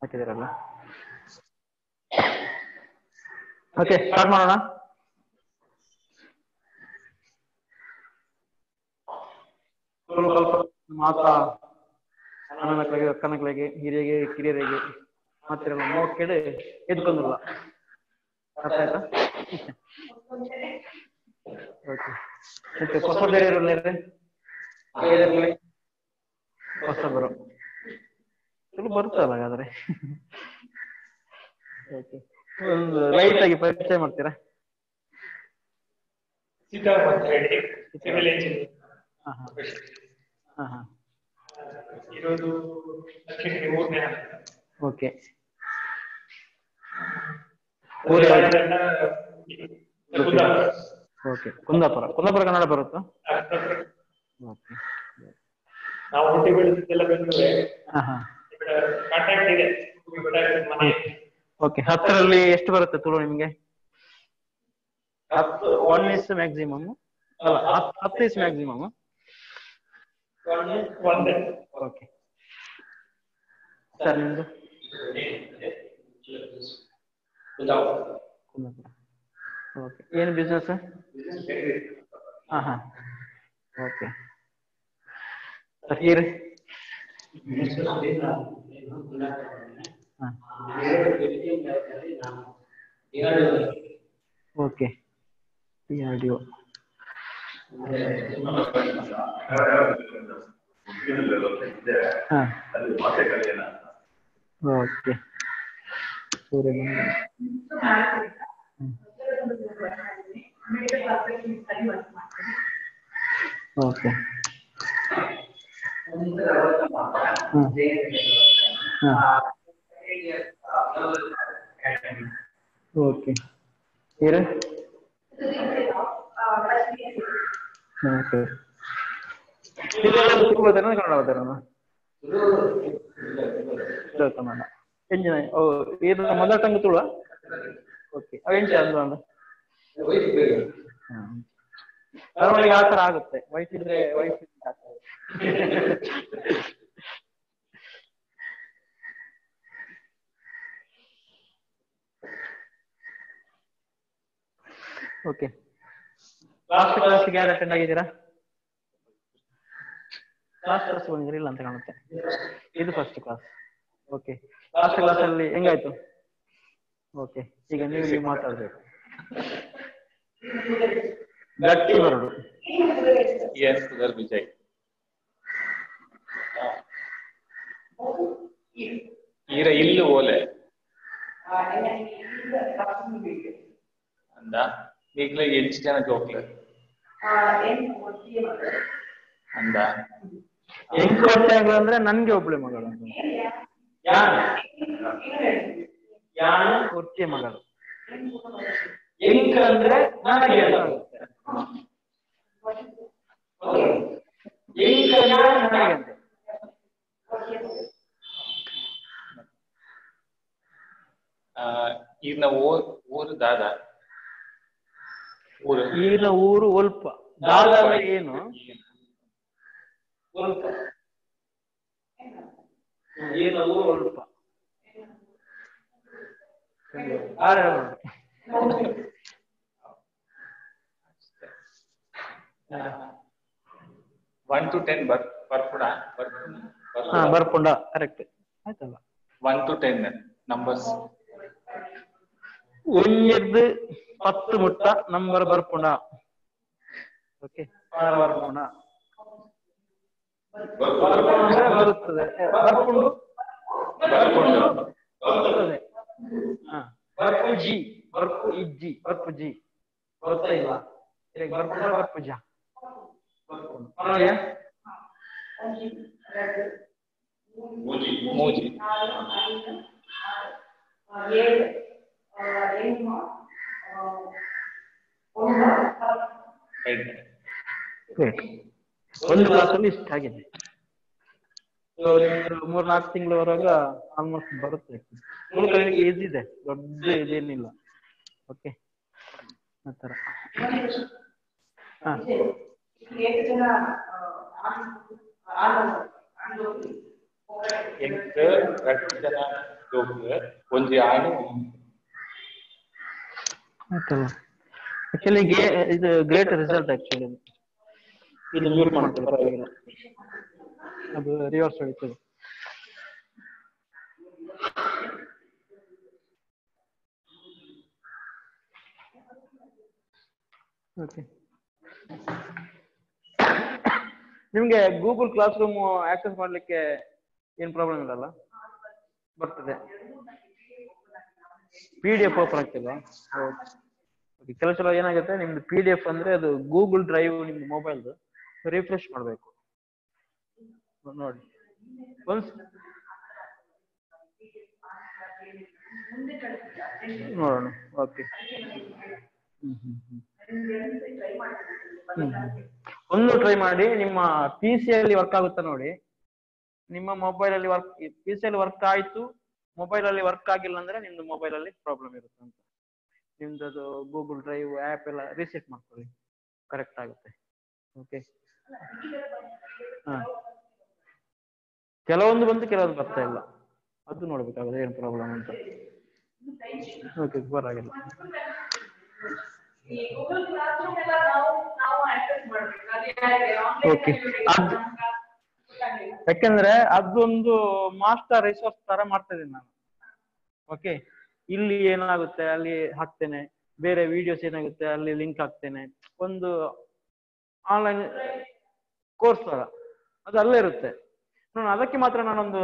ಹಾಕಿದಿರಲ್ಲ. Okay, start ಮಾಡೋಣ. ಮಾತಾ ಅಣ್ಣ ಮಕ್ಕಳಿಗೆ, ಅಕ್ಕ ಮಕ್ಕಳಿಗೆ, ಹಿರಿಯರಿಗೆ, ಕಿರಿಯರಿಗೆ ಮಾತಿರಲ್ಲ, ಮೋಕೆಡೆ ಎದ್ಕೊಂಡಲ್ಲ. ಅರ್ಥ ಆಯ್ತಾ? ಓಕೆ, ಮತ್ತೆ ಹೊಸಬರು ಚಲೋ ಬರುತ್ತಲ್ಲ ಹಾಗಾದ್ರೆ. ಓಕೆ, ಒಂದು ಲೈಟ್ ಆಗಿ ಪರಿಚಯ ಮಾಡ್ತೀರಾ? ಇರೋದು ಓಕೆ. ಓಕೆ, ಕುಂದಾಪುರ. ಕುಂದಾಪುರ ಕನ್ನಡ ಬರುತ್ತಾ? ಓಕೆ, ನಾವು ಹುಟ್ಟಿ ಬೆಳೆದಿದ್ದೆಲ್ಲ ಬೆಂಗಳೂರೇ. ಕಾಂಟ್ಯಾಕ್ಟ್ ಇದೆ. ಓಕೆ, 10ರಲ್ಲಿ ಎಷ್ಟು ಬರುತ್ತೆ ತುಳು ನಿಮ್ಗೆ? 1 is ಮ್ಯಾಕ್ಸಿಮಮ್ ಅಲ್ಲ, 10 is ಮ್ಯಾಕ್ಸಿಮಮ್. ಓಕೆ ಸರ್, ನಿಮ್ದು? ಓಕೆ, ಏನು business? Okay sir, okay. DRDO. Okay, okay. Okay, okay. Kannada Kannada ಎಂಜಿನ ಮದರ್ ಟಂಗ್ ತುಳುವ? ಓಕೆ, ಎಂಚ ಅಂದು ಅವಳಿಗೆ ಆ ಥರ ಆಗುತ್ತೆ. ವೈಫ್ ಇದ್ರೆ ವೈಫ್ ಓಕೆ. ಲಾಸ್ಟ್ ಕ್ಲಾಸ್ಗೆ ಯಾರು ಅಟೆಂಡ್ ಆಗಿದ್ದೀರಾ? ಲಾಸ್ಟ್ ಕ್ಲಾಸ್ ಬಂದಿದ್ದೀರಾ? ಇಲ್ಲ ಅಂತ ಕಾಣುತ್ತೆ. ಇದು first class. Okay, last class ಅಲ್ಲಿ ಹೆಂಗಾಯ್ತು? ಓಕೆ, ಈಗ ನೀವು ಮಾತಾಡ್ಬೇಕು. ಗಟ್ಟಿ ಬರಡು ವಿಜಯ್ ಈರ ಇಲ್ಲು ಓಲೆ ಅಂದ ಈಗಲೇ 8 ಜನ ಜೋಕ್ಲೆ ಅಂದ. ಹೆಂಗ್ ಅಂದ್ರೆ ನನ್ಗೆ ಒಬ್ಳೆ ಮಗಳು, ಕೊರ್ಚೆ ಮಗಳು. ಹೆಂಗ್ ಅಂದ್ರೆ ನನಗೆ ಆಗುತ್ತೆ, ಹೆಂಗ್ ಅಂದ್ರೆ ನನಗೆ. ಈರ್ನ ಊರು ದಾದ, ಈರ್ನ ಊರು ಒಲ್ಪ. ದಾದ ಅಂದ್ರೆ ಏನು? ಒಲ್ಪ. ಈರ್ನ ಊರು ಒಲ್ಪ. 1 to 10 ಬರ್ಪುಡ ಬರ್ಪುಂಡ ಕರೆಕ್ಟ್ ಆಯ್ತಲ್ಲ. 1 to 10 ನಂಬರ್ಸ್. 1 10 ಮುಟ್ಟ ನಂಬರ್ ಬರ್ಪುಂಡ. ಓಕೆ, ಬರ್ಪುಂಡ ಬರುತ್ತದೆ. ಬರ್ಪುಂಡು ಬರುತ್ತದೆ. ಬರ್ಪುಜಿ, ಬರ್ಪು ಇಜ್ಜಿ, ಬರ್ಪುಜಿ ಬರುತ್ತಾ ಇಲ್ಲ? ಬರ್ಪುಂಡ ಬರ್ಪುಜ. ಮೂಜಿ ಒಂದು ಕ್ಲಾಸಲ್ಲಿ ಇಷ್ಟ ಆಗಿದೆ. 3-4 ತಿಂಗಳವರೆಗ ಆಲ್ಮೋಸ್ಟ್ ಬರುತ್ತೆ. ಈಸಿ ಇದೆ, ದೊಡ್ಡ ಇದೇನಿಲ್ಲ. ಓಕೆ, ಆ ಥರ. ಎಂಕ್ ರಕ್ಷಣ ಜೋಕ್ ಒಂಜಿ ಆಣಿ ಆಯ್ತಲ್ಲ ಆಕ್ಚುಲಿ ಇದು ಗ್ರೇಟ್ ರಿಸಲ್ಟ್ ಆಕ್ಚುಲಿ ಇದು ಮ್ಯೂಟ್ ಮಾಡ್ತಾರೆ ಪರವಾಗಿಲ್ಲ ಅದು ರಿವರ್ಸ್ ಹೊಡಿತದೆ ಓಕೆ ನಿಮ್ಗೆ ಗೂಗಲ್ ಕ್ಲಾಸ್ ರೂಮ್ ಆಕ್ಸೆಸ್ ಮಾಡ್ಲಿಕ್ಕೆ ಏನ್ ಪ್ರಾಬ್ಲಮ್ ಇಲ್ಲಲ್ಲ ಬರ್ತದೆ PDF ಓಪನ್ ಆಗ್ತಿಲ್ವಾ ಕೆಲವು ಸಲ ಏನಾಗುತ್ತೆ ನಿಮ್ದು PDF ಅಂದ್ರೆ ಅದು ಗೂಗಲ್ ಡ್ರೈವ್ ನಿಮ್ದು ಮೊಬೈಲ್ದು ರಿಫ್ರೆಶ್ ಮಾಡಬೇಕು ನೋಡಿ ಒನ್ಸ್ ನೋಡೋಣ ಓಕೆ ಒಂದು ಟ್ರೈ ಮಾಡಿ ನಿಮ್ಮ PC ಅಲ್ಲಿ ವರ್ಕ್ ಆಗುತ್ತಾ ನೋಡಿ ನಿಮ್ಮ ಮೊಬೈಲ್ ಅಲ್ಲಿ ವರ್ಕ್ PC ಅಲ್ಲಿ ವರ್ಕ್ ಆಯ್ತು ಮೊಬೈಲ್ ಅಲ್ಲಿ ವರ್ಕ್ ಆಗಿಲ್ಲ ಅಂದ್ರೆ ನಿಮ್ದು ಮೊಬೈಲ್ ಅಲ್ಲಿ ಪ್ರಾಬ್ಲಮ್ ಇರುತ್ತೆ ಅಂತ ನಿಮ್ದು ಅದು ಗೂಗಲ್ ಡ್ರೈವ್ ಆ್ಯಪ್ ಎಲ್ಲ ರೀಸೆಟ್ ಮಾಡ್ಕೊಳ್ಳಿ ಕರೆಕ್ಟ್ ಆಗುತ್ತೆ ಓಕೆ ಹಾ ಕೆಲವೊಂದು ಬಂತು ಕೆಲವೊಂದು ಬರ್ತಾ ಇಲ್ಲ ಅದು ನೋಡ್ಬೇಕಾಗುತ್ತೆ ಏನು ಪ್ರಾಬ್ಲಮ್ ಅಂತ ಓಕೆ ಪರವಾಗಿಲ್ಲ ಓಕೆ ಯಾಕೆಂದ್ರೆ ಅದೊಂದು ಮಾಸ್ಟರ್ ರಿಸೋರ್ಸ್ ತರ ಮಾಡ್ತಾ ಇದ್ದೀನಿ ನಾನು ಓಕೆ ಇಲ್ಲಿ ಏನಾಗುತ್ತೆ ಅಲ್ಲಿ ಹಾಕ್ತೇನೆ ಬೇರೆ ವಿಡಿಯೋಸ್ ಏನಾಗುತ್ತೆ ಅಲ್ಲಿ ಲಿಂಕ್ ಹಾಕ್ತೇನೆ ಒಂದು ಆನ್ಲೈನ್ ಕೋರ್ಸ್ ತರ ಅದು ಅಲ್ಲೇ ಇರುತ್ತೆ ನಾನು ಅದಕ್ಕೆ ಮಾತ್ರ ನಾನೊಂದು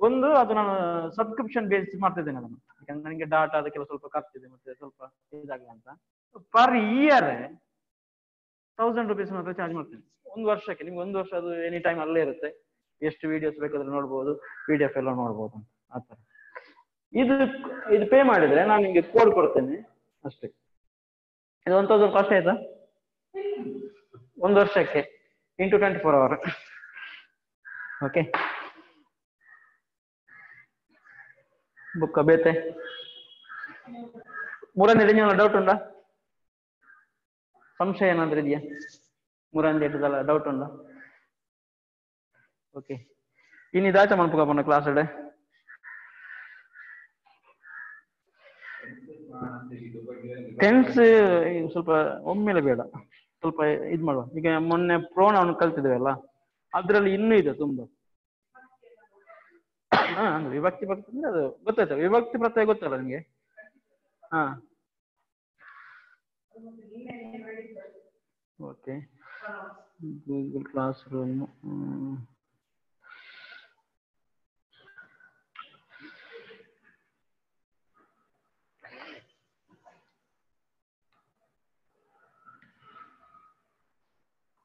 ಒಂದು ಅದು ನಾನು ಸಬ್ಸ್ಕ್ರಿಪ್ಷನ್ ಬೇಸ್ ಮಾಡ್ತಿದ್ದೇನೆ ಅದನ್ನು ಯಾಕಂದ್ರೆ ನನಗೆ ಡಾಟಾ ಅದಕ್ಕೆಲ್ಲ ಸ್ವಲ್ಪ ಖರ್ಚಿದೆ ಮತ್ತೆ ಸ್ವಲ್ಪ ಇದಾಗಲ್ಲ ಅಂತ ಪರ್ ಇಯರ್ 1000 rupees ಮಾತ್ರ ಚಾರ್ಜ್ ಮಾಡ್ತೇನೆ ಒಂದು ವರ್ಷಕ್ಕೆ ನಿಮ್ಗೆ ಒಂದು ವರ್ಷ ಅದು ಎನಿ ಟೈಮ್ ಅಲ್ಲೇ ಇರುತ್ತೆ ಎಷ್ಟು ವಿಡಿಯೋಸ್ ಬೇಕಾದ್ರೆ ನೋಡ್ಬೋದು PDF ಎಲ್ಲ ನೋಡ್ಬೋದು ಅಂತ ಆ ಥರ ಇದು ಪೇ ಮಾಡಿದ್ರೆ ನಾನು ನಿಮಗೆ ಕೋಡ್ ಕೊಡ್ತೇನೆ ಅಷ್ಟೇ ಇದು 1000 ಕಾಸ್ಟ್ ಆಯ್ತಾ ಒಂದು ವರ್ಷಕ್ಕೆ ಇಂಟು 24 hours ಓಕೆ ಬುಕ್ಕ ಬೇತೆ ಮೂರನೇ ಡೌಟ್ ಉಂಟಾ ಸಂಶಯ ಏನಾದ್ರೂ ಇದೆಯಾ ಮೂರನೇ ಡೌಟ್ ಉಂಟಾ ಓಕೆ ಇನ್ನು ಇದಾಚ ಮನ್ಪುಗ ಕ್ಲಾಸ್ ಅಡೆ ಟೆನ್ಸ್ ಸ್ವಲ್ಪ ಒಮ್ಮೆಲೆ ಬೇಡ ಸ್ವಲ್ಪ ಇದು ಮಾಡುವ ಈಗ ಮೊನ್ನೆ ಪ್ರೋನೌನ್ ಕಲ್ತಿದ್ದೇವಲ್ಲ ಅದ್ರಲ್ಲಿ ಇನ್ನೂ ಇದೆ ತುಂಬಾ ಅಂದ್ರೆ ವಿಭಕ್ತಿ ಪ್ರತ್ಯಯ ಅಂದ್ರೆ ಅದು ಗೊತ್ತಾಯ್ತು ವಿಭಕ್ತಿ ಪ್ರತ್ಯಯ ಗೊತ್ತಲ್ಲ ನಿಮ್ಗೆ ಹಾ okay Google classroom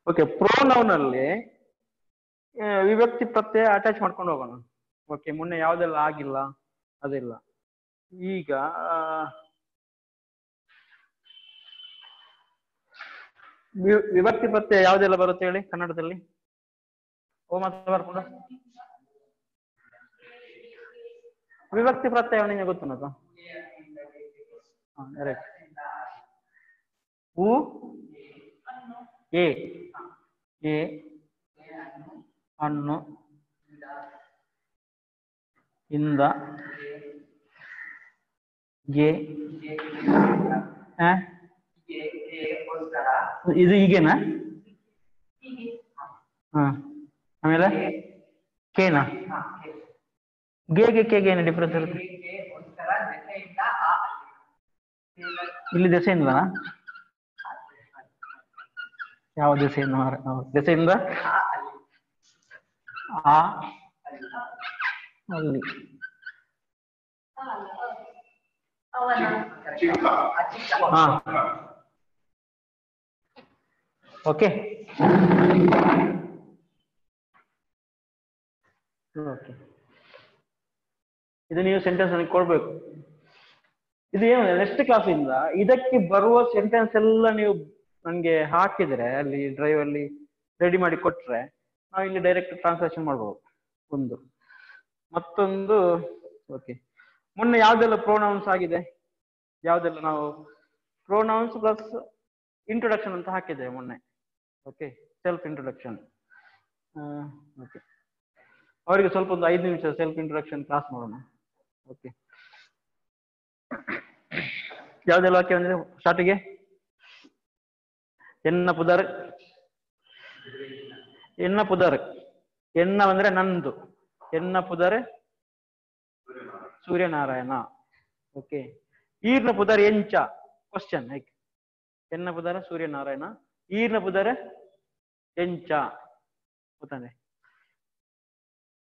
okay pronoun ಅಲ್ಲಿ ವಿಭಕ್ತಿ ಪ್ರತ್ಯಯ ಅಟ್ಯಾಚ್ ಮಾಡ್ಕೊಂಡು ಹೋಗೋಣ ಓಕೆ ಮೊನ್ನೆ ಯಾವ್ದೆಲ್ಲ ಆಗಿಲ್ಲ ಅದಿಲ್ಲ ಈಗ ವಿಭಕ್ತಿ ಪ್ರತ್ಯಯ ಯಾವ್ದೆಲ್ಲ ಬರುತ್ತೆ ಹೇಳಿ ಕನ್ನಡದಲ್ಲಿ ಓ ಮಾತ್ರ ಬರ್ಬೋದ ವಿಭಕ್ತಿ ಪ್ರತ್ಯಯ ನಿಮಗೆ ಗೊತ್ತುಂಟ ಡೈರೆಕ್ಟ್ ಉ ಎ ಅನ್ನು ಇಂದ ಗೆ ಇದು ಹೀಗೇನಾ ಹಾ ಆಮೇಲೆ ಕೇನಾ ಗೆ ಏನು ಡಿಫ್ರೆನ್ಸ್ ಇರುತ್ತೆ ಇಲ್ಲಿ ದೆಸೆಯಿಂದನಾ ಯಾವ ದೆಸೆಯಿಂದ ದೆಸೆಯಿಂದ ಆ ಅಲ್ಲಿ ಹಾ ಓಕೆ ಓಕೆ ಇದು ನೀವು ಸೆಂಟೆನ್ಸ್ ನನಗೆ ಕೊಡ್ಬೇಕು ಇದು ಏನು ನೆಕ್ಸ್ಟ್ ಕ್ಲಾಸಿಂದ ಇದಕ್ಕೆ ಬರುವ ಸೆಂಟೆನ್ಸ್ ಎಲ್ಲ ನೀವು ನನಗೆ ಹಾಕಿದ್ರೆ ಅಲ್ಲಿ ಡ್ರೈವ್ ಅಲ್ಲಿ ರೆಡಿ ಮಾಡಿ ಕೊಟ್ರೆ ನಾವು ಇಲ್ಲಿ ಡೈರೆಕ್ಟ್ ಟ್ರಾನ್ಸ್ಲೇಷನ್ ಮಾಡ್ಬೋದು ಒಂದು ಮತ್ತೊಂದು ಓಕೆ ಮೊನ್ನೆ ಯಾವ್ದೆಲ್ಲ ಪ್ರೋನೌನ್ಸ್ ಆಗಿದೆ ಯಾವ್ದೆಲ್ಲ ನಾವು ಪ್ರೋನೌನ್ಸ್ ಪ್ಲಸ್ ಇಂಟ್ರೊಡಕ್ಷನ್ ಅಂತ ಹಾಕಿದ್ದೇವೆ ಮೊನ್ನೆ ಓಕೆ ಸೆಲ್ಫ್ ಇಂಟ್ರೊಡಕ್ಷನ್ ಓಕೆ, ಅವರಿಗೆ ಸ್ವಲ್ಪ ಒಂದು 5 ನಿಮಿಷ ಸೆಲ್ಫ್ ಇಂಟ್ರೊಡಕ್ಷನ್ ಕ್ಲಾಸ್ ಮಾಡೋಣ. ಓಕೆ, ಯಾವ್ದೆಲ್ಲ ವಾಕ್ಯ ಅಂದ್ರೆ ಸ್ಟಾರ್ಟಿಗೆ ಎನ್ನ ಪುದರ್, ಎನ್ನ ಪುದರ್, ಎನ್ನ ಅಂದ್ರೆ ನಂದು, ಎನ್ನ ಪುದರ್ ಸೂರ್ಯನಾರಾಯಣ. ಓಕೆ, ಈರ್ನ ಪುದರ್ ಎಂಚ ಕ್ವಶನ್ ಲೈಕ್ ಎನ್ನ ಪುದರ ಸೂರ್ಯನಾರಾಯಣ, ಈರ್ನ ಪುದರ ಎಂಚ ಗೊತ್ತಾನೆ,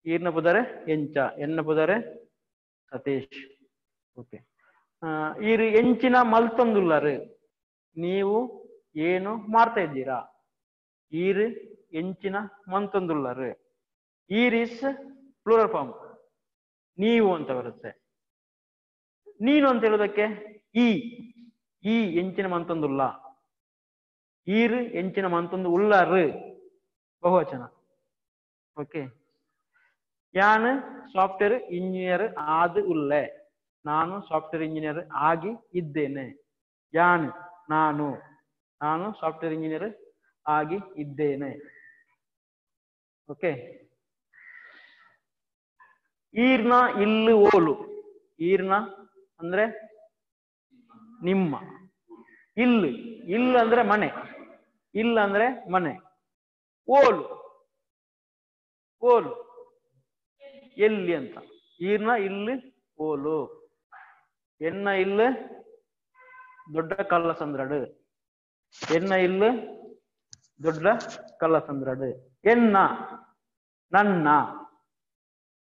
ಈರ್ನ ಪುದರ ಎಂಚ, ಎನ್ನ ಪುದರ ಸತೀಶ್. ಓಕೆ, ಈರು ಎಂಚಿನ ಮಲ್ತೊಂದುಲ್ಲರು, ನೀವು ಏನು ಮಾಡ್ತಾ ಇದ್ದೀರಾ. ಈರು ಎಂಚಿನ ಮಂತೊಂದುಲ್ಲರು, ಈರ್ ಇಸ್ ಪ್ಲೂರಲ್ ಫಾರ್ಮ್, ನೀವು ಅಂತ ಬರುತ್ತೆ. ನೀನು ಅಂತ ಹೇಳೋದಕ್ಕೆ ಈ ಎಂಚಿನ ಮಂತೊಂದುಲ್ಲ, ಈರ್ ಎಂಚಿನ ಮಂತೊಂದು ಉಳ್ಳರು ಬಹುವಚನ. ಓಕೆ, ಯಾನ್ ಸಾಫ್ಟ್ವೇರ್ ಇಂಜಿನಿಯರ್ ಆದ್ ಉಳ್ಳೆ, ನಾನು ಸಾಫ್ಟ್ವೇರ್ ಇಂಜಿನಿಯರ್ ಆಗಿ ಇದ್ದೇನೆ. ಯಾನ್ ನಾನು, ನಾನು ಸಾಫ್ಟ್ವೇರ್ ಇಂಜಿನಿಯರ್ ಆಗಿ ಇದ್ದೇನೆ. ಓಕೆ, ಈರ್ನ ಇಲ್ಲು ಓಲು, ಈರ್ನ ಅಂದ್ರೆ ನಿಮ್ಮ, ಇಲ್ಲು, ಇಲ್ಲು ಅಂದ್ರೆ ಮನೆ, ಇಲ್ಲ ಅಂದ್ರೆ ಮನೆ, ಓಲು, ಓಲು ಎಲ್ಲಿ ಅಂತ, ಈರ್ನ ಇಲ್ಲು ಓಲು. ಎನ್ನ ಇಲ್ಲು ದೊಡ್ಡ ಕಲ್ಲಸಂದ್ರಡು, ಎನ್ನ ಇಲ್ಲು ದೊಡ್ಡ ಕಲ್ಲಸಂದ್ರಡು. ಎನ್ನ ನನ್ನ,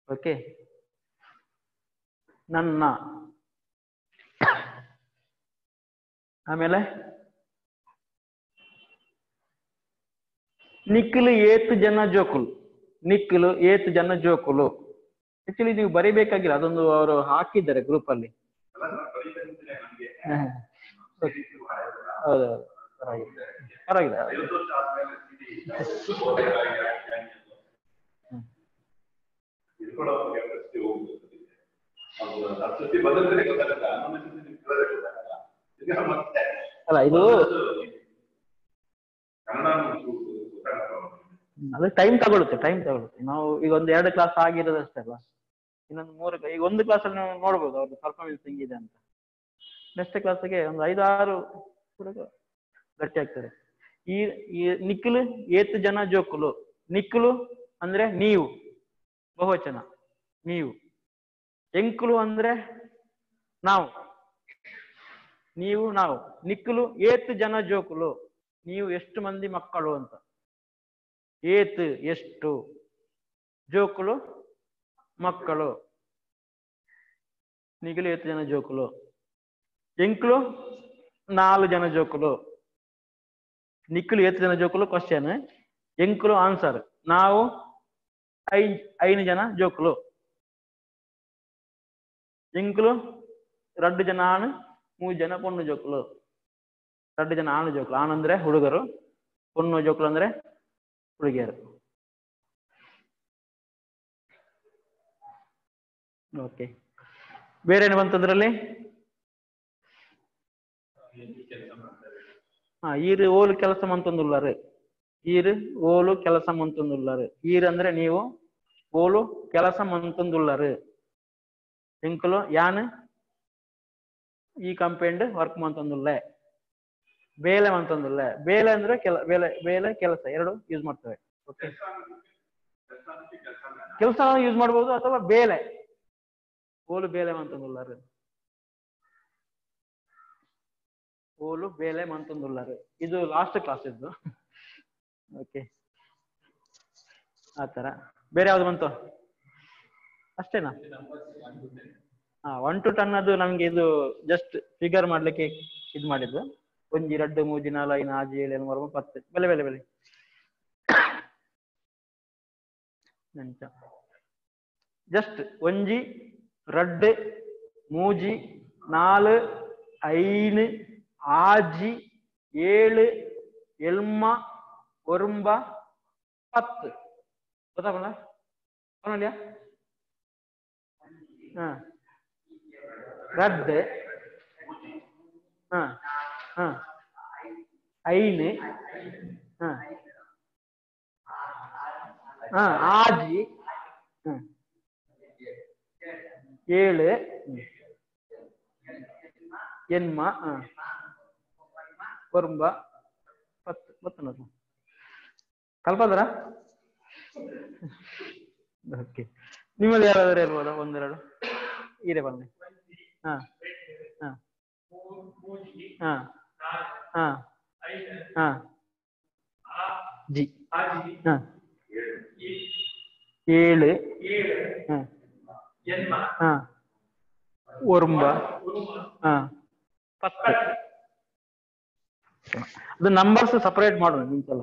ಓಕೆ, ನನ್ನ. ಆಮೇಲೆ ನಿಖಿಲ್ ಏತು ಜನ ಜೋಕುಲು, ನಿಖಿಲ್ ಏತು ಜನ ಜೋಕುಲು. ಆಕ್ಚುಲಿ ನೀವು ಬರಿಬೇಕಾಗಿಲ್ಲ, ಅದೊಂದು ಅವರು ಹಾಕಿದ್ದಾರೆ ಗ್ರೂಪ್ ಅಲ್ಲಿ. ಹೌದೌದು, ಪರವಾಗಿಲ್ಲ ಪರವಾಗಿಲ್ಲ. ಅಲ್ಲ ಇದು ಅದು ಟೈಮ್ ತಗೊಳುತ್ತೆ, ಟೈಮ್ ತಗೊಳುತ್ತೆ. ನಾವು ಈಗ ಒಂದು 2 ಕ್ಲಾಸ್ ಆಗಿರೋದಷ್ಟೇ ಅಲ್ಲ, ಇನ್ನೊಂದು 3, ಈಗ ಒಂದು ಕ್ಲಾಸ್ ಅಲ್ಲಿ ನಾವು ನೋಡ್ಬೋದು ಅವ್ರದ್ದು ಪರ್ಫಾರ್ಮೆನ್ಸ್ ಹೆಂಗಿದೆ ಅಂತ. ನೆಕ್ಸ್ಟ್ ಕ್ಲಾಸ್ಗೆ ಒಂದು 5-6 ಹುಡುಗ ಗಟ್ಟಿ ಆಗ್ತಾರೆ. ಈ ನಿಖಿಲ್ ಏತು ಜನ ಜೋಕುಲು, ನಿಖಿಲು ಅಂದ್ರೆ ನೀವು ಬಹುವಚನ, ನೀವು. ಎಂಕುಲು ಅಂದ್ರೆ ನಾವು, ನೀವು ನಾವು. ನಿಖಿಲು ಏತು ಜನ ಜೋಕುಲು, ನೀವು ಎಷ್ಟು ಮಂದಿ ಮಕ್ಕಳು ಅಂತ. ಏತು ಎಷ್ಟು, ಜೋಕುಲು ಮಕ್ಕಳು. ನಿಖಿಲು ಏತು ಜನ ಜೋಕುಲು. ಎಂಕುಲು 4 ಜನ ಜೋಕುಲು. ನಿಖಿಲು ಏತು ಜನ ಜೋಕುಲು ಕ್ವಶನ್, ಎಂಕುಲು ಆನ್ಸರ್. ನಾವು 5 ಜನ ಜೋಕುಲು. ಎಂಕುಲು 2 ಜನ ಆಣ್ 3 ಜನ ಪೊಣ್ಣು ಜೋಕುಲು. 2 ಜನ ಆಣು ಜೋಕುಲು, ಆಣ್ ಅಂದ್ರೆ ಹುಡುಗರು, ಪೊಣ್ಣು ಜೋಕುಲು ಅಂದ್ರೆ ಹುಡುಗಿಯರು. ಓಕೆ, ಬೇರೆ ಏನು ಬಂತದ್ರಲ್ಲಿ? ಈರು ಓಲು ಕೆಲಸ ಮಂತೊಂದುಲ್ಲರು, ಈರು ಓಲು ಕೆಲಸ ಮಂತೊಂದುಲ್ಲರು. ಈರು ಅಂದ್ರೆ ನೀವು, ಓಲು ಕೆಲಸ ಮಂತೊಂದುಲ್ಲರು. ಎಂಕುಲು ಯಾನ್ ಈ ಕಂಪೌಂಡ್ ವರ್ಕ್ ಮಂತೊಂದುಲ್ಲೆ, ಬೇಲೆ ಮಂತೊಂದುಲ್ಲೆ. ಬೇಲೆ ಅಂದ್ರೆ ಬೇಲೆ ಕೆಲಸ ಎರಡು ಯೂಸ್ ಮಾಡ್ತೇವೆ. ಓಕೆ, ಕೆಲಸ ಯೂಸ್ ಮಾಡಬಹುದು ಅಥವಾ ಬೇಲೆ, ಓಲು ಬೇಲೆ ಮಂತೊಂದುಲ್ಲರು, ಓಲು ಬೇಲೆ ಮಂತೊಂದುಲ್ಲರು. ಇದು ಲಾಸ್ಟ್ ಕ್ಲಾಸ್ ಇದ್ದು. ಓಕೆ, ಆತರ. ಬೇರೆ ಯಾವ್ದು ಬಂತು? ಅಷ್ಟೇನಾ? 1 to 10 ಅದು ನಮ್ಗೆ ಇದು ಜಸ್ಟ್ ಫಿಗರ್ ಮಾಡ್ಲಿಕ್ಕೆ ಇದು ಮಾಡಿದ್ದು. 1 2 3 4 5 6 7 8 9 10 ಬೆಲೆ ಬೆಲೆ ಬೆಲೆ ಜಸ್ಟ್ 1 2 3 4 5 6 7 ಎಲ್ಮ ಒರುಂಬ 10 ಗೊತ್ತಾಗಲ್ಲ ಅವನಲ್ಲಿಯಾ? ರದ್ದು ಐನು ಆಜಿ ಏಳು ಎನ್ಮ ಕೊರ್ಂಬ ಪತ್ತು ಪತ್ತೊಂದು ಕಲ್ಪದ್ರ ಓಕೆ ನಿಮ್ಮದು ಯಾರಾದ್ರೂ ಇರ್ಬೋದಾ ಒಂದೆರಡು ಇದೆ ಬನ್ನಿ ಹಾ ಹಾ ಹಾ ಹಾ ಹಾ ಜಿ ಹಾ ಏಳು ಹಾ ಒರ್ಂಬ ಹಾ ಪತ್ತು ಅದು ನಂಬರ್ಸ್ ಸಪರೇಟ್ ಮಾಡೋಣ ನಿಂತಲ್ಲ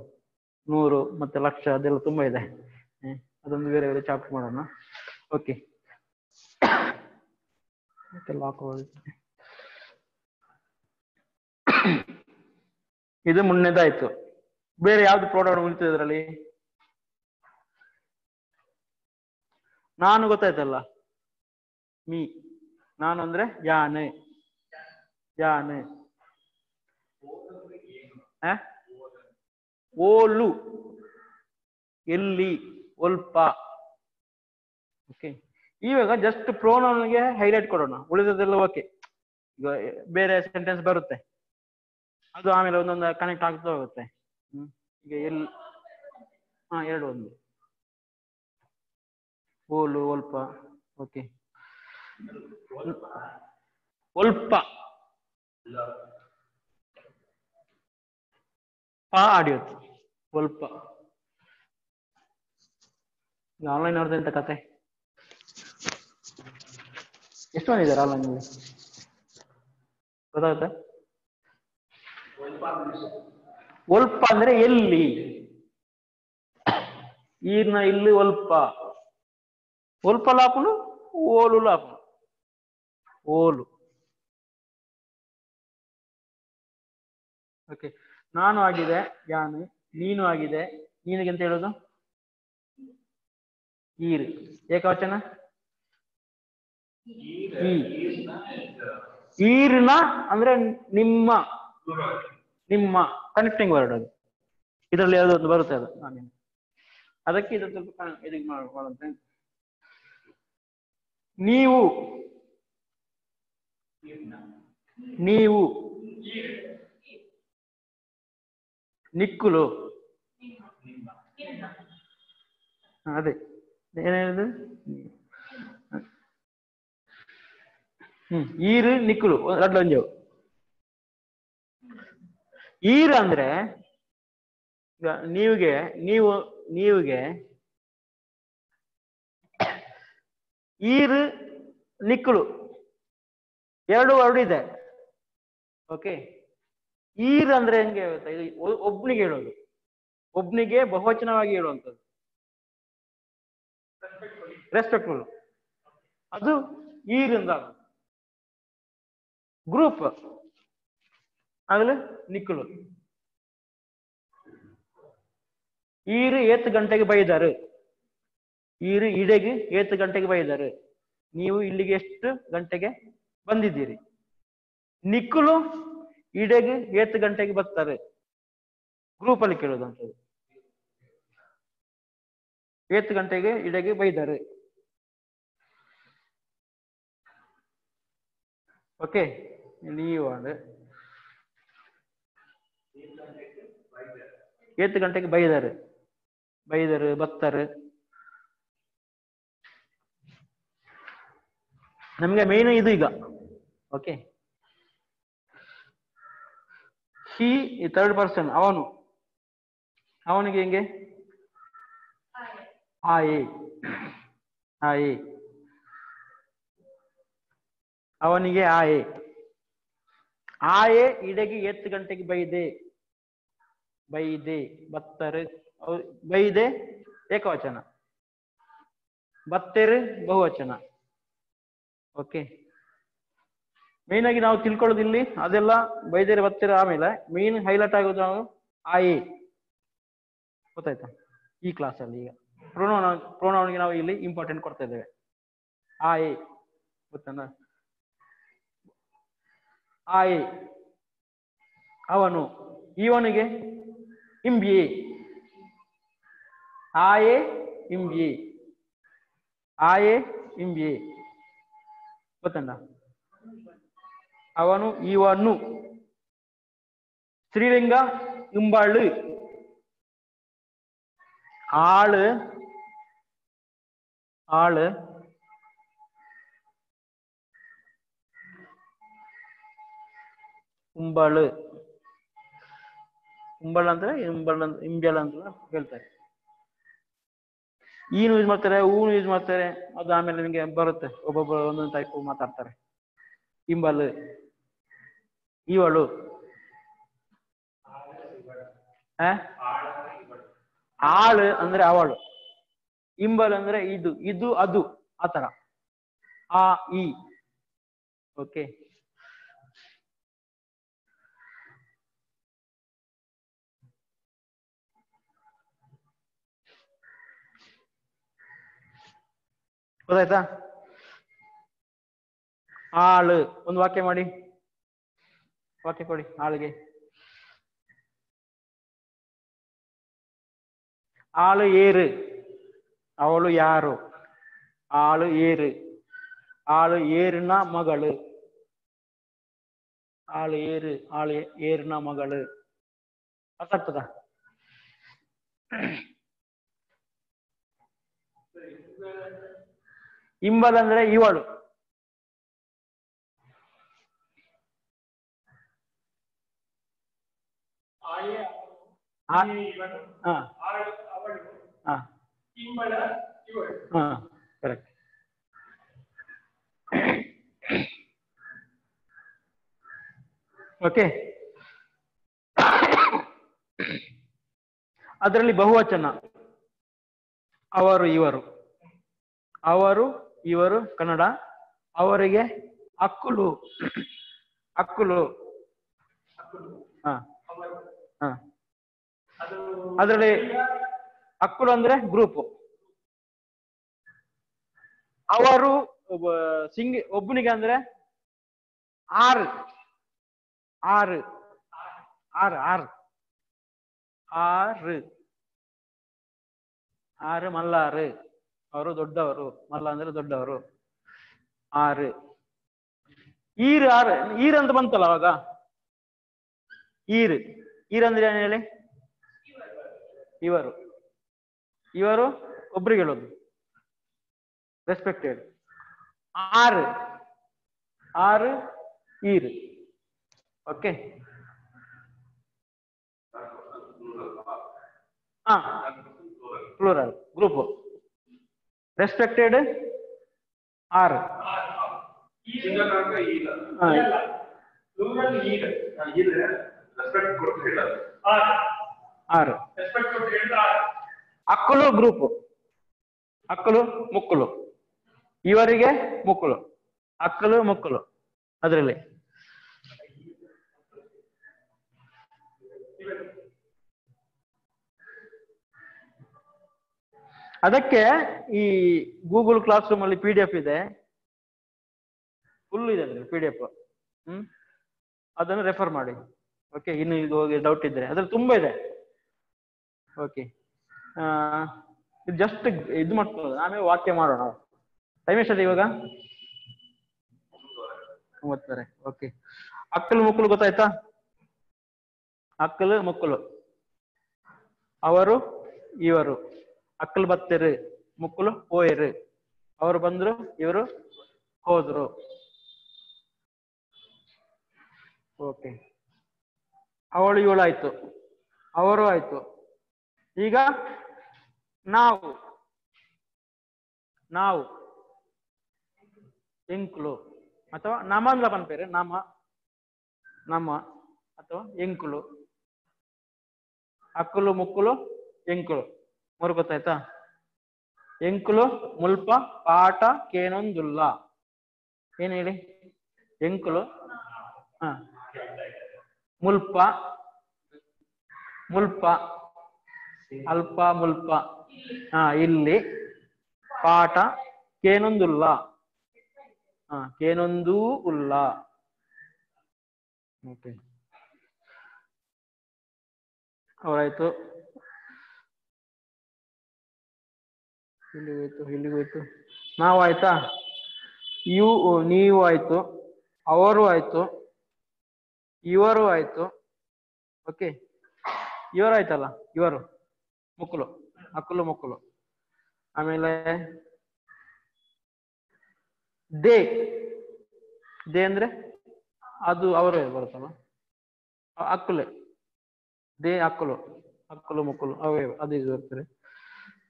100 ಮತ್ತೆ ಲಕ್ಷ ಅದೆಲ್ಲ ತುಂಬಾ ಇದೆ ಅದೊಂದು ಬೇರೆ ಬೇರೆ ಚಾಪ್ಟರ್ ಮಾಡೋಣ ಓಕೆ ಇದು ಮುನ್ನೆದಾಯ್ತು ಬೇರೆ ಯಾವ್ದು ಪ್ರೋಡಕ್ಟ್ ಉಳಿತದೆ ಇದರಲ್ಲಿ ನಾನು ಗೊತ್ತಾಯ್ತಲ್ಲ ಮೀ ನಾನು ಅಂದ್ರೆ ಯಾನೆ ಯಾನೆ ಓಲು ಎಲ್ಲಿ ಒಲ್ಪ ಓಕೆ ಇವಾಗ ಜಸ್ಟ್ ಪ್ರೋನೌನ್ಗೆ ಹೈಲೈಟ್ ಕೊಡೋಣ ಉಳಿದದೆಲ್ಲ ಓಕೆ ಈಗ ಬೇರೆ ಸೆಂಟೆನ್ಸ್ ಬರುತ್ತೆ ಅದು ಆಮೇಲೆ ಒಂದೊಂದು ಕನೆಕ್ಟ್ ಆಗ್ತಾ ಹೋಗುತ್ತೆ ಈಗ ಎಲ್ಲಿ ಎರಡು ಒಂದು ಓಲು ಒಲ್ಪ ಓಕೆ ಒಲ್ಪ ಪಾ ಆಡಿಯೋದು ಒಲ್ಪ ಆನ್ಲೈನ್ ಅವ್ರದ್ದು ಎಂತ ಕತೆ ಎಷ್ಟು ಮಂದಿ ಇದ್ದಾರೆ ಆನ್ಲೈನ್ ಅಲ್ಲಿ ಗೊತ್ತಾಗುತ್ತೆ ಒಲ್ಪ ಅಂದ್ರೆ ಎಲ್ಲಿ ಈರ್ನ ಇಲ್ಲಿ ಒಲ್ಪ ಒಲ್ಪ ಲಾಪುನು ಓಲು ಲಾಪುನು ಓಲು ಓಕೆ ನಾನು ಆಗಿದೆ ಯಾನು ನೀನು ಆಗಿದೆ ನೀನಿಗೆ ಅಂತ ಹೇಳೋದು ಈರ್ ಏಕವಚನ ಈರ್ನ ಅಂದ್ರೆ ನಿಮ್ಮ ನಿಮ್ಮ ಕನೆಕ್ಟಿಂಗ್ ವರ್ಡ್ ಅದು ಇದರಲ್ಲಿ ಯಾವುದೊಂದು ಬರುತ್ತೆ ಅದು ನಾನು ಅದಕ್ಕೆ ಇದು ಸ್ವಲ್ಪ ಇದಕ್ಕೆ ಮಾಡುವಂತೆ ನೀವು ನೀವು ನಿಕ್ಕುಲು ಅದೇ ಏನ್ ಹೇಳಿದ್ರು ಈರು ನಿಕ್ಕುಲು ರಡ್ಲಂಜು ಈರು ಅಂದ್ರೆ ನೀವಿಗೆ ನೀವಿಗೆ ಈರು ನಿಕ್ಕುಳು ಎರಡು ವರ್ಡ್ ಇದೆ ಓಕೆ ಈರ್ ಅಂದ್ರೆ ಹೆಂಗೆ ಒಬ್ನಿಗೆ ಹೇಳೋದು ಒಬ್ನಿಗೆ ಬಹುವಚನವಾಗಿ ಹೇಳುವಂಥದ್ದು ರೆಸ್ಪೆಕ್ಟ್ಫುಲ್ ಅದು ಈರಿಂದ ಗ್ರೂಪ್ ಆಗಲು ನಿಕ್ಕುಳು ಈರು 8 ಗಂಟೆಗೆ ಬೈದಾರು ಈರು ಇಡೆಗೆ 8 ಗಂಟೆಗೆ ಬೈದಾರು ನೀವು ಇಲ್ಲಿಗೆ ಎಷ್ಟು ಗಂಟೆಗೆ ಬಂದಿದ್ದೀರಿ ನಿಕ್ಕುಲು ಇಡೆಗೆ 8 ಗಂಟೆಗೆ ಬರ್ತಾರೆ ಗ್ರೂಪ್ ಅಲ್ಲಿ ಕೇಳೋದಂಥದ್ದು 8 ಗಂಟೆಗೆ ಇಡೆಗೆ ಬೈದಾರೆ ಓಕೆ ನೀವು 8 ಗಂಟೆಗೆ ಬೈದಾರೆ ಬರ್ತಾರೆ ನಮ್ಗೆ ಮೇನ್ ಇದು ಈಗ ಓಕೆ ಹಿ ಥರ್ಡ್ ಪರ್ಸನ್ ಅವನಿಗೆ ಹೆಂಗೆ ಆಯೆ ಅವನಿಗೆ ಆಯೆ ಇಡೆಗೆ 8 ಗಂಟೆಗೆ ಬೈದೆ ಬತ್ತರು ಬೈದೆ ಏಕವಚನ ಬತ್ತರು ಬಹುವಚನ ಓಕೆ ಮೇನ್ ಆಗಿ ನಾವು ತಿಳ್ಕೊಳ್ಳೋದು ಇಲ್ಲಿ ಅದೆಲ್ಲ ಬೈದೇರೆ ಬತ್ತಿರ ಆಮೇಲೆ ಮೇನ್ ಹೈಲೈಟ್ ಆಗೋದು ನಾವು ಆಯೆ ಗೊತ್ತಾಯ್ತಾ ಈ ಕ್ಲಾಸ್ ಅಲ್ಲಿ ಈಗ ಪ್ರೊನೌನ್ಗೆ ನಾವು ಇಲ್ಲಿ ಇಂಪಾರ್ಟೆಂಟ್ ಕೊಡ್ತಾ ಇದ್ದೇವೆ ಆಯೆ ಗೊತ್ತಲ್ಲ ಆಯೆ ಅವನು ಇವನಿಗೆ ಇಂಬಿಯೆ ಆಯೆ ಇಂಬಿ ಆಯೆ ಇಂಬಿ ಗೊತ್ತಂಡ ಅವನು ಇವನು ಸ್ತ್ರೀಲಿಂಗ ಇಂಬಾಳು ಆಳು ಆಳು ಉಂಬಾಳು ಉಂಬಾಳ ಅಂದ್ರೆ ಇಂಬೆಳ ಅಂತ ಹೇಳ್ತಾರೆ. ಈನು ಯೂಸ್ ಮಾಡ್ತಾರೆ, ಹೂನು ಯೂಸ್ ಮಾಡ್ತಾರೆ. ಅದು ಆಮೇಲೆ ನಿಮಗೆ ಬರುತ್ತೆ, ಒಬ್ಬೊಬ್ಬರು ಒಂದೊಂದು ಟೈಪ್ ಮಾತಾಡ್ತಾರೆ. ಇಂಬಲು, ಇವಳು, ಆಳು ಅಂದ್ರೆ ಅವಳು, ಇಂಬಲ್ ಅಂದ್ರೆ ಇದು, ಇದು ಅದು ಆತರ. ಆ ಈ ಓಕೆ. ಗೊತ್ತಾಯ್ತಾ? ಆಳು ಒಂದು ವಾಕ್ಯ ಮಾಡಿ, ವಾಕ್ಯ ಕೊಡಿ ಆಳಿಗೆ. ಆಳು ಏರು, ಅವಳು ಯಾರು? ಆಳು ಏರು, ಆಳು ಏರಿನ ಮಗಳು, ಆಳು ಏರು, ಆಳು ಏರಿನ ಮಗಳು. ಅರ್ಥ ಆಗ್ತದ? ಇಂಬಲ್ ಅಂದ್ರೆ ಇವಳು, ಕರೆಕ್ಟ್. ಓಕೆ. ಅದರಲ್ಲಿ ಬಹುವಚನ ಅವರು ಇವರು, ಅವರು ಇವರು ಕನ್ನಡ. ಅವರಿಗೆ ಅಕ್ಕುಲು, ಅಕ್ಕುಲು. ಅದರಲ್ಲಿ ಅಕ್ಕುಲು ಅಂದ್ರೆ ಗ್ರೂಪ್. ಅವರು ಒಬ್ಬನಿಗೆ ಅಂದ್ರೆ ಆರು, ಆರು, ಆರು, ಆರು, ಆರು, ಆರು ಮಲ್ಲಾರು. ಅವರು ದೊಡ್ಡವರು, ಮಲ್ಲ ಅಂದ್ರೆ ದೊಡ್ಡವರು. ಆರು. ಈರು, ಆರು, ಈರು ಅಂತ ಬಂತಲ್ಲ ಅವಾಗ. ಈರು, ಈರಂದ್ರೆ ಏನು ಹೇಳಿ? ಇವರು, ಇವರು ಒಬ್ರಿಗೆ ಹೇಳೋದು, ರೆಸ್ಪೆಕ್ಟೆಡ್. ಆರು, ಆರು ಈರು. ಓಕೆ. Plural group. ರೆಸ್ಪೆಕ್ಟೆಡ್ ಆರು. ಆರು. ಅಕ್ಕಲು ಗ್ರೂಪ್, ಅಕ್ಕಲು ಮುಕ್ಕಲು. ಇವರಿಗೆ ಮುಕ್ಕಲು, ಅಕ್ಕಲು ಮುಕ್ಕಲು. ಅದರಲ್ಲಿ ಅದಕ್ಕೆ ಈ ಗೂಗಲ್ ಕ್ಲಾಸ್ ರೂಮ್ ಅಲ್ಲಿ PDF ಇದೆ, ಫುಲ್ ಇದೆ ಅದ್ರಲ್ಲಿ PDF. ಅದನ್ನು ರೆಫರ್ ಮಾಡಿ. ಓಕೆ. ಇನ್ನು ಇದು ಡೌಟ್ ಇದ್ರೆ ಅದ್ರಲ್ಲಿ ತುಂಬಾ ಇದೆ. ಓಕೆ. ಇದು ಜಸ್ಟ್ ಇದು ಮಾಡ್ಕೊಳ್ಳೋದು, ಆಮೇಲೆ ವಾಕ್ಯ ಮಾಡೋಣ. ಟೈಮ್ ಎಷ್ಟಿದೆ ಇವಾಗ? 9:30. ಓಕೆ. ಅಕ್ಕಲು ಮುಕ್ಕಲು ಗೊತ್ತಾಯ್ತಾ? ಅಕ್ಕಲು ಮುಕ್ಕಲು. ಅವರು ಇವರು, ಅಕ್ಕಲು ಬತ್ತರು, ಮುಕ್ಕಲು ಹೋಯರು. ಅವರು ಬಂದ್ರು, ಇವರು ಹೋದ್ರು. ಓಕೆ. ಅವಳು ಇವಳು ಆಯ್ತು, ಅವರು ಆಯ್ತು. ಈಗ ನಾವು, ನಾವು ಎಂಕ್ಲು ಅಥವಾ ನಮಂದ ಪನ್ಪೇರು, ನಮ, ನಮ್ಮ ಅಥವಾ ಎಂಕ್ಲು. ಅಕ್ಕಲು ಮುಕ್ಕಲು ಎಂಕ್ಲು ಮೂರು ಗೊತ್ತಾಯ್ತಾ? ಎಂಕ್ಲು ಮುಲ್ಪ ಪಾಠ ಕೇನೊಂದುಲ್ಲ. ಏನ್ ಹೇಳಿ? ಎಂಕ್ಲು ಮುಲ್ಪ, ಮುಲ್ಪ ಅಲ್ಪ ಮುಲ್ಪ ಇಲ್ಲಿ. ಪಾಠ ಕೇನೊಂದುಲ್ಲ, ಕೇನೊಂದೂ ಉಲ್ಲ. ಓಕೆ. ಅವರಾಯ್ತು. ಇಲ್ಲಿಗೆ ಹೋಯ್ತು ನಾವು ಆಯ್ತಾ, ನೀವು ಆಯ್ತು, ಅವರು ಆಯ್ತು, ಇವರು ಆಯ್ತು. ಓಕೆ, ಇವರು ಆಯ್ತಲ್ಲ, ಇವರು ಮುಕ್ಕಲು ಮುಕ್ಕಲು. ಆಮೇಲೆ ದೇ ಅಂದ್ರೆ ಅದು ಅವರು ಬರುತ್ತಲ್ಲ, ಅಕ್ಕುಲೆ, ದೇ ಅಕ್ಕಲು ಮುಕ್ಕಲು ಅವೇ ಅದು ಇದು ಬರ್ತದೆ.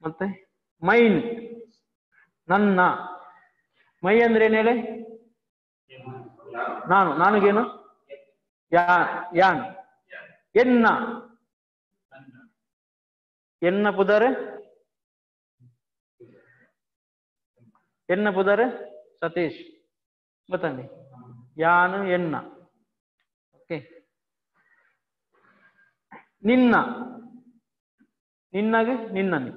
ಮತ್ತೆ ಮೈನ್ ನನ್ನ, ಮೈ ಅಂದ್ರೆ ಏನ್ ಹೇಳಿ, ನಾನುಗೇನು ಯಾನ್, ಎನ್ನ ಪುದರೆ ಸತೀಶ್ ಗೊತ್ತಂడి, ಯಾನು ಎನ್ನ. ಓಕೆ, ನಿನ್ನಗೆ ನಿನ್ನನಿ,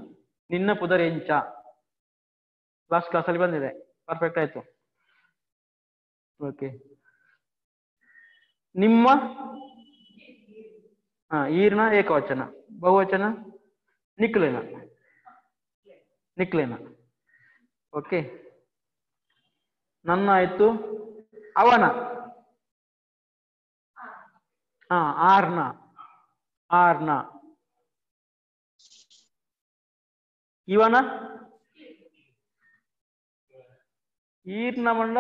ನಿನ್ನ ಪುದರೆ ಎಂಚ. ಲಾಸ್ಟ್ ಕ್ಲಾಸಲ್ಲಿ ಬಂದಿದೆ, ಪರ್ಫೆಕ್ಟ್ ಆಯ್ತು. ಓಕೆ, ನಿಮ್ಮ ಈರ್ನ ಏಕವಚನ, ಬಹುವಚನ ನಿಕ್ಲೇನ. ಓಕೆ, ನನ್ನ ಆಯ್ತು, ಅವನ ಆರ್ನ, ಇವನ ಈರ್ನ ಮಂಡ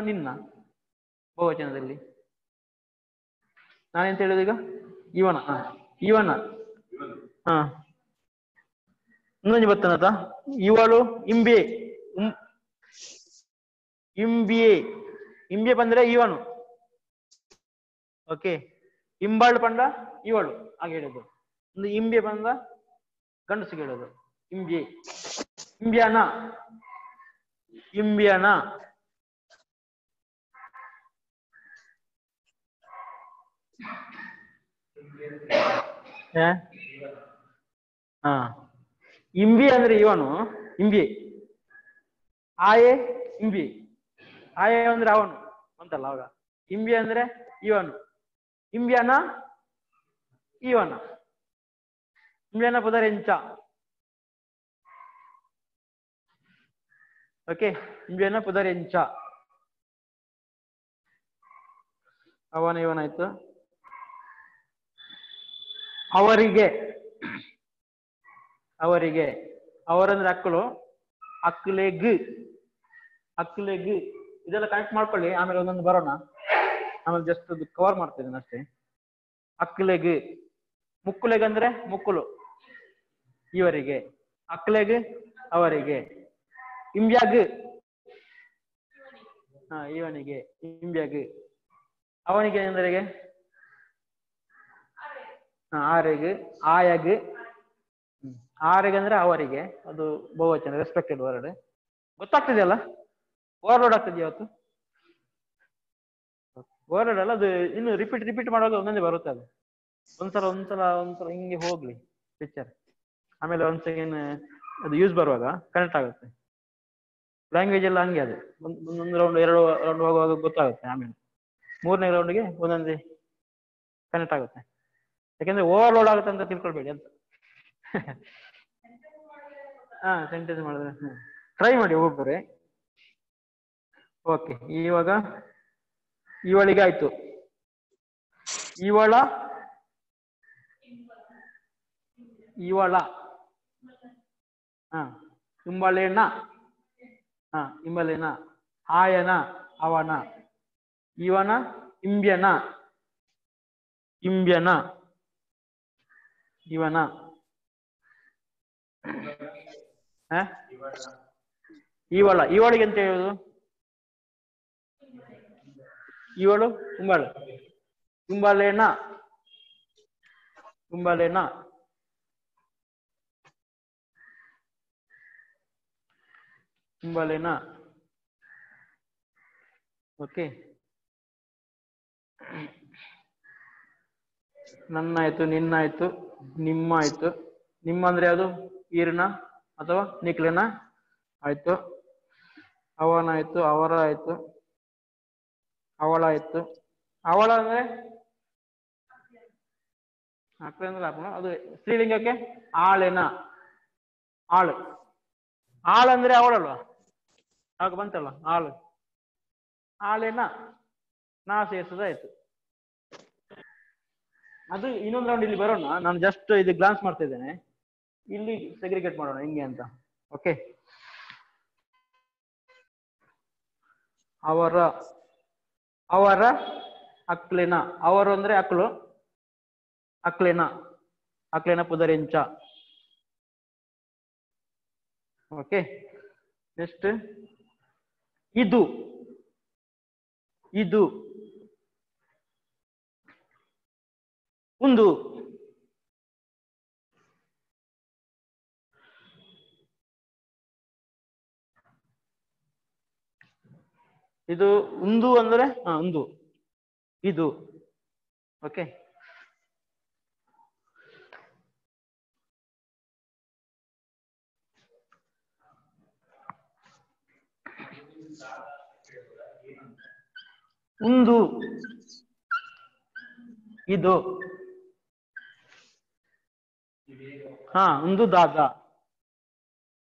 ನಿನ್ನ ಬಹುವಚನದಲ್ಲಿ. ನಾನೆಂತ ಹೇಳುದು ಈಗ, ಇವನ ಇನ್ನೊಂದು ಬರ್ತನತ, ಇವಳು ಇಂಬಿಯೆ ಬಂದ್ರೆ ಇವನು. ಓಕೆ, ಇಂಬಾಳು ಪಂಡ ಇವಳು, ಹಾಗೆ ಹೇಳುದು. ಒಂದು ಇಂಬಿಯೆ ಬಂದ ಗಂಡಸಿಗೆ ಹೇಳೋದು ಇಂಬಿಯಾನ. ಇಂಬಿ ಅಂದ್ರೆ ಇವನು, ಇಂಬಿ. ಆಯೆ ಇಂಬಿ, ಆಯೆ ಅಂದ್ರೆ ಅವನು ಅಂತಲ್ಲ ಅವಾಗ. ಇಂಬಿ ಅಂದ್ರೆ ಇವನು, ಇಂಬಿಯಾನ ಇವನ, ಇಂಬಿಯಾನ ಪುದರ್ ಎಂಚ. ಓಕೆ, ಇಂಬಿಯಾನ ಪುದರ್ ಎಂಚ, ಇವನಾಯ್ತು. ಅವರಿಗೆ, ಅವರಂದ್ರೆ ಅಕ್ಕಲೆಗ್, ಇದೆಲ್ಲ ಕನೆಕ್ಟ್ ಮಾಡ್ಕೊಳ್ಳಿ, ಆಮೇಲೆ ಒಂದೊಂದು ಬರೋಣ. ಆಮೇಲೆ ಜಸ್ಟ್ ಅದು ಕವರ್ ಮಾಡ್ತಿದ್ದೇನೆ ಅಷ್ಟೇ. ಅಕ್ಕಲೆಗ್, ಮುಕ್ಕುಲೆಗ್ ಅಂದ್ರೆ ಮುಕ್ಕುಲು ಇವರಿಗೆ, ಅಕ್ಕಲೆಗ್ ಅವರಿಗೆ, ಇಂಬ್ಯಾಗ್ ಇವನಿಗೆ, ಇಂಬ್ಯಾಗ್ ಅವನಿಗೆ ಅಂದ್ರೆ ಆರೆಗ್, ಆರೆಗ್ ಅಂದ್ರೆ ಅವರಿಗೆ, ಅದು ಬಹುವಚನ, ರೆಸ್ಪೆಕ್ಟೆಡ್ ವರ್ಡ್. ಗೊತ್ತಾಗ್ತಿದೆಯಲ್ಲ, ಓವರ್ಲೋಡ್ ಆಗ್ತಿದೆಯಾ ಇವತ್ತು? ಓವರ್ಲೋಡ್ ಅಲ್ಲ, ಅದು ಇನ್ನು ರಿಪೀಟ್ ಮಾಡುವಾಗ ಒಂದೊಂದೇ ಬರುತ್ತೆ. ಅದು ಒಂದ್ಸಲ ಹಿಂಗೆ ಹೋಗ್ಲಿ ಪಿಕ್ಚರ್, ಆಮೇಲೆ ಒಂದ್ ಸೆಕೆಂಡ್ ಅದು ಯೂಸ್ ಬರುವಾಗ ಕನೆಕ್ಟ್ ಆಗುತ್ತೆ. ಲ್ಯಾಂಗ್ವೇಜ್ ಎಲ್ಲ ಹಂಗೆ, ಅದು ಒಂದು ರೌಂಡ್ 2 ರೌಂಡ್ ಹೋಗುವಾಗ ಗೊತ್ತಾಗುತ್ತೆ, ಆಮೇಲೆ 3ನೇ ರೌಂಡ್ಗೆ ಒಂದೊಂದೇ ಕನೆಕ್ಟ್ ಆಗುತ್ತೆ. ಯಾಕೆಂದ್ರೆ ಓವರ್ಲೋಡ್ ಆಗುತ್ತೆ ಅಂತ ತಿಳ್ಕೊಳ್ಬೇಡಿ ಅಂತ. ಸೆಂಟೆನ್ಸ್ ಮಾಡಿದ್ರೆ ಟ್ರೈ ಮಾಡಿ ಒಬ್ಬೊಬ್ಬರೇ. ಓಕೆ, ಇವಾಗ ಇವಳಿಗೆ ಆಯ್ತು, ಇವಳ, ಇಂಬಳೇನ, ಆಯನ ಅವನ, ಇವನ ಇಂಬ್ಯನ, ಇವನ, ಇವಳಿಗೆ ಅಂತ ಹೇಳುದು, ಇವಳು ಇಂಬಳೇನ, ಓಕೆ. ನನ್ನಾಯ್ತು, ನಿನ್ನಾಯ್ತು, ನಿಮ್ಮ ಆಯ್ತು. ನಿಮ್ಮ ಅಂದ್ರೆ ಯಾವುದು, ಈರ್ನ ಅಥವಾ ನಿಕ್ಲೆನ ಆಯ್ತು. ಅವನಾಯ್ತು, ಅವರ ಆಯ್ತು, ಅವಳಾಯ್ತು. ಅವಳ ಅಂದ್ರೆ ಅಕ್ಲೆ ಅಂದ್ರೆ ಆಪಣ ಅದು ಸ್ತ್ರೀಲಿಂಗಕ್ಕೆ ಆಳೆನ ಆಳು ಆಳು ಅಂದ್ರೆ ಅವಳಲ್ವಾ ಆಗ ಬಂತಲ್ಲ ಆಳು ಆಳೆನ ನಾ ಸೇರಿಸೋದಾಯ್ತು. ಅದು ಇನ್ನೊಂದು ರೌಂಡ್ ಇಲ್ಲಿ ಬರೋಣ. ನಾನು ಜಸ್ಟ್ ಇದು ಗ್ಲಾನ್ಸ್ ಮಾಡ್ತಾ ಇದ್ದೇನೆ, ಇಲ್ಲಿ ಸೆಗ್ರಿಗೇಟ್ ಮಾಡೋಣ ಹೆಂಗೆ ಅಂತ. ಓಕೆ, ಅವರ ಅವರ ಅಕ್ಲಿನ, ಅವರು ಅಂದ್ರೆ ಅಕ್ಲು, ಅಕ್ಲಿನ ಅಕ್ಲಿನ ಪುದರಿಂಚ. ಓಕೆ, ನೆಕ್ಸ್ಟ್ ಇದು ಇದು ಒಂದು ಇದು ಒಂದು ಅಂದ್ರೆ ಒಂದು ಇದು. ಓಕೆ, ಒಂದು ಇದು ಒಂದು ದಾದ,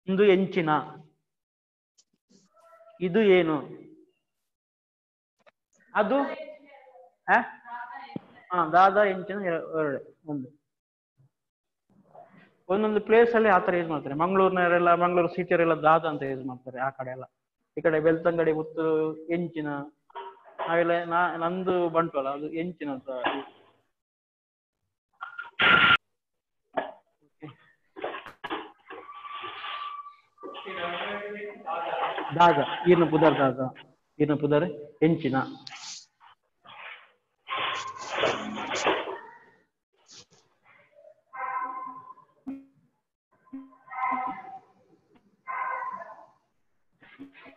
ಒಂದು ಎಂಚಿನ, ಇದು ಏನು ಅದು ದಾದ ಎಂಚಿನ ಎರಡು ಒಂದು. ಒಂದೊಂದು ಪ್ಲೇಸ್ ಅಲ್ಲಿ ಆತರ ಯೂಸ್ ಮಾಡ್ತಾರೆ. ಮಂಗಳೂರಿನವರೆಲ್ಲ, ಮಂಗಳೂರು ಸಿಟಿಯವರೆಲ್ಲ ದಾದ ಅಂತ ಯೂಸ್ ಮಾಡ್ತಾರೆ. ಆ ಕಡೆ ಎಲ್ಲ, ಈ ಕಡೆ ಬೆಳ್ತಂಗಡಿ ಪುತ್ತೂರು ಎಂಚಿನ, ನಾವೆಲ್ಲ ನಂದು ಬಂಟ್ವಾಳ ಅದು ಎಂಚಿನ ಅಂತ. ದಾದ ಈರ್ನ ಪುದರ್ ದಾದ, ಈರ್ನ ಪುದರ್ ಎಂಚಿನ.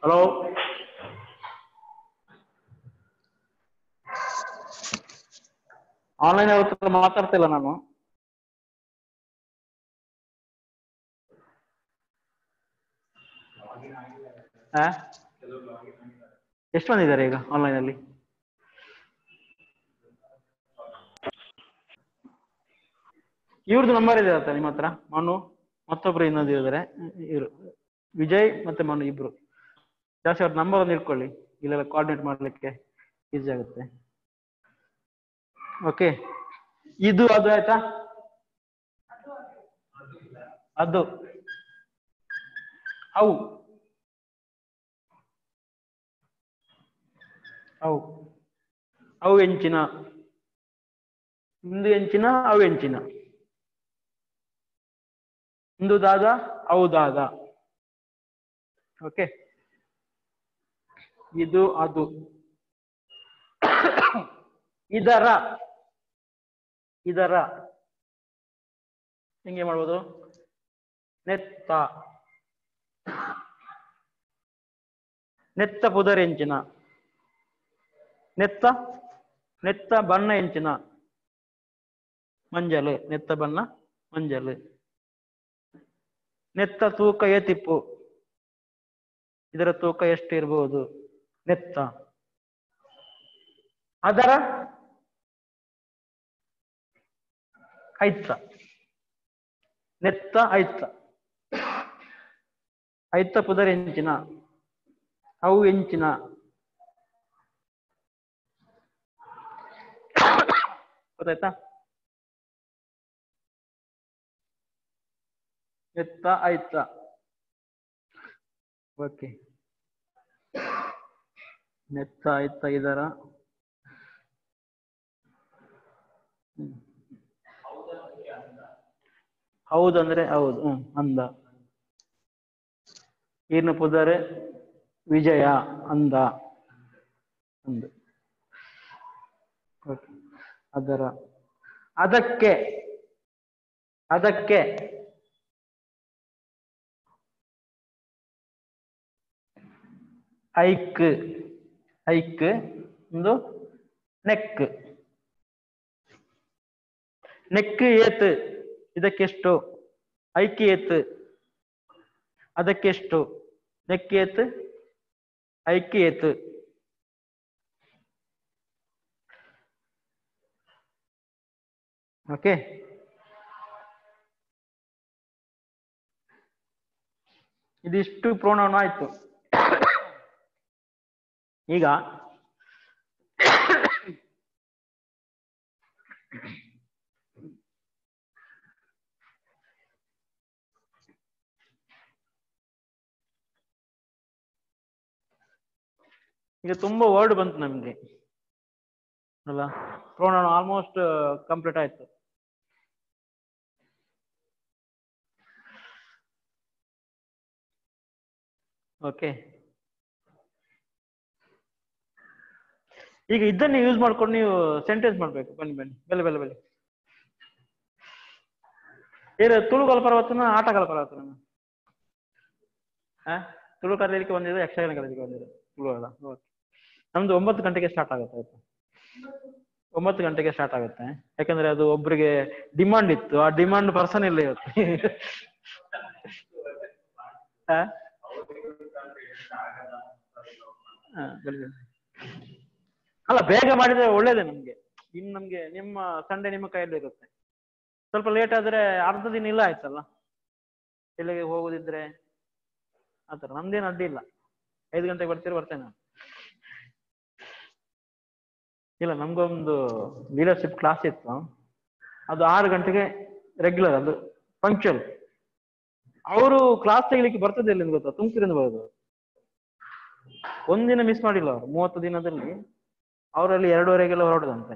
ಹಲೋ, ಆನ್ಲೈನ್ ಅವ್ರ ಹತ್ರ ಮಾತಾಡ್ತಿಲ್ಲ ನಾನು. ಎಷ್ಟು ಮಂದಿ ಇದ್ದಾರೆ ಈಗ ಆನ್ಲೈನ್ ಅಲ್ಲಿ? ಇವ್ರದ್ದು ನಂಬರ್ ಇದೆ ನಿಮ್ಮ ಹತ್ರ? ಮನು ಮತ್ತೊಬ್ರು ಇನ್ನೊಂದು ಇದ್ದಾರೆ, ಇವರು ವಿಜಯ್ ಮತ್ತೆ ಮನು ಇಬ್ರು. ಜಾಸ್ತಿ ಅವ್ರ ನಂಬರ್ ಒಂದು ಇಟ್ಕೊಳ್ಳಿ, ಇಲ್ಲೆಲ್ಲ ಕೋಆರ್ಡಿನೇಟ್ ಮಾಡ್ಲಿಕ್ಕೆ ಈಸಿ ಆಗುತ್ತೆ. ಓಕೆ, ಇದು ಅದು ಆಯ್ತಾ? ಅದು ಅವು ಅವು ಅವು ಎಂಚಿನ, ಒಂದು ಎಂಚಿನ ಅವು ಎಂಚಿನ, ಒಂದು ದಾದ ಅವು ದಾದ. ಓಕೆ, ಇದು ಅದು. ಇದರ ಇದರ ಹೆಂಗೆ ಮಾಡ್ಬೋದು? ನೆತ್ತ ನೆತ್ತ ಪುದರ್ ಎಂಚಿನ, ನೆತ್ತ ನೆತ್ತ ಬಣ್ಣ ಎಂಚಿನ, ಮಂಜಲು ನೆತ್ತ ಬಣ್ಣ ಮಂಜಲು. ನೆತ್ತ ತೂಕ ಏತಿಪ್ಪು, ಇದರ ತೂಕ ಎಷ್ಟು ಇರಬಹುದು? ನೆತ್ತ. ಅದರ ಐತ್ತ, ನೆತ್ತ ಐತ್ತ, ಐತ್ತ ಪುದರ್ ಎಂಚಿನ, ಅವು ಎಂಚಿನ. ಗೊತ್ತಾಯ್ತಾ? ನೆತ್ತ ಐತ್ತ. ಓಕೆ, ನೆತ್ತ ಐತ್ತ ಇದರ. ಹೌದಂದ್ರೆ ಹೌದು, ಅಂದ. ಈರ್ನ ಪುದರ್ ವಿಜಯ, ಅಂದ ಅಂದು. ಓಕೆ, ಅದರ ಅದಕ್ಕೆ ಅದಕ್ಕೆ ಐಕ್ ಐಕ್ ಒಂದು ನೆಕ್. ನೆಕ್ ಏತ್, ಇದಕ್ಕೆಷ್ಟು? ಐಕ್ ಏತ್ ಅದಕ್ಕೆಷ್ಟು? ನೆಕ್ ಏತ್ ಐಕ್ ಏತ್. ಓಕೆ, ಇದಿಷ್ಟು ಪ್ರೋನೌನ್ ಆಯ್ತು. ಈಗ ತುಂಬಾ ವರ್ಡ್ ಬಂತು ನಮ್ಗೆ ಅಲ್ಲ, ಪ್ರೋನೌನ್ ಆಲ್ಮೋಸ್ಟ್ ಕಂಪ್ಲೀಟ್ ಆಯ್ತು. ಓಕೆ, ಈಗ ಇದನ್ನ ಯೂಸ್ ಮಾಡ್ಕೊಂಡು ನೀವು ಸೆಂಟೆನ್ಸ್ ಮಾಡ್ಬೇಕು. ಬನ್ನಿ ಬನ್ನಿ, ಬೆಲೆ ಬೆಲೆ ಬೆಲೆ ಏನು ತುಳು ಕಲ್ಪರ್ವತನ ಆಟ ಕಲ್ಪರ್ವತನ ತುಳು ಕಲೀಲಿಕ್ಕೆ ಬಂದಿದೆ, ಯಕ್ಷಗಾನ ಕಲೀಲಿಕ್ಕೆ ಬಂದಿದೆ ತುಳು ಅಲ್ಲ. ಓಕೆ, ನಮ್ದು 9 ಗಂಟೆಗೆ ಸ್ಟಾರ್ಟ್ ಆಗುತ್ತೆ ಆಯ್ತು. 9 ಗಂಟೆಗೆ ಸ್ಟಾರ್ಟ್ ಆಗುತ್ತೆ, ಯಾಕಂದ್ರೆ ಅದು ಒಬ್ರಿಗೆ ಡಿಮಾಂಡ್ ಇತ್ತು. ಆ ಡಿಮಾಂಡ್ ಪರ್ಸನ್ ಇಲ್ಲ ಇವತ್ತು. ಅಲ್ಲ, ಬೇಗ ಮಾಡಿದ್ರೆ ಒಳ್ಳೇದೇ ನಮ್ಗೆ. ಇನ್ನು ನಮ್ಗೆ ನಿಮ್ಮ ಸಂಡೇ ನಿಮ್ಮ ಕೈಯಲ್ಲಿ ಇರುತ್ತೆ. ಸ್ವಲ್ಪ ಲೇಟ್ ಆದ್ರೆ ಅರ್ಧ ದಿನ ಇಲ್ಲ ಆಯ್ತಲ್ಲ, ಎಲ್ಲಿಗೆ ಹೋಗುದಿದ್ರೆ ಆತರ. ನಮ್ದೇನು ಅಡ್ಡಿ ಇಲ್ಲ, 5 ಗಂಟೆಗೆ ಬರ್ತೇನೆ ನಾನು. ಇಲ್ಲ, ನಮ್ಗೊಂದು ಲೀಡರ್ಶಿಪ್ ಕ್ಲಾಸ್ ಇತ್ತು, ಅದು 6 ಗಂಟೆಗೆ ರೆಗ್ಯುಲರ್, ಅದು ಪಂಕ್ಚುಯಲ್. ಅವರು ಕ್ಲಾಸ್ ತೆಗಿಲಿಕ್ಕೆ ಬರ್ತದೆ ಎಲ್ಲಿಂದ ಗೊತ್ತಾ? ತುಮಕೂರಿಂದ ಬರೋದು. ಒಂದಿನ ಮಿಸ್ ಮಾಡಿಲ್ಲ ಅವರು. 30 ದಿನದಲ್ಲಿ ಅವರಲ್ಲಿ 2:30ಗೆಲ್ಲ ಹೊರಡುದಂತೆ.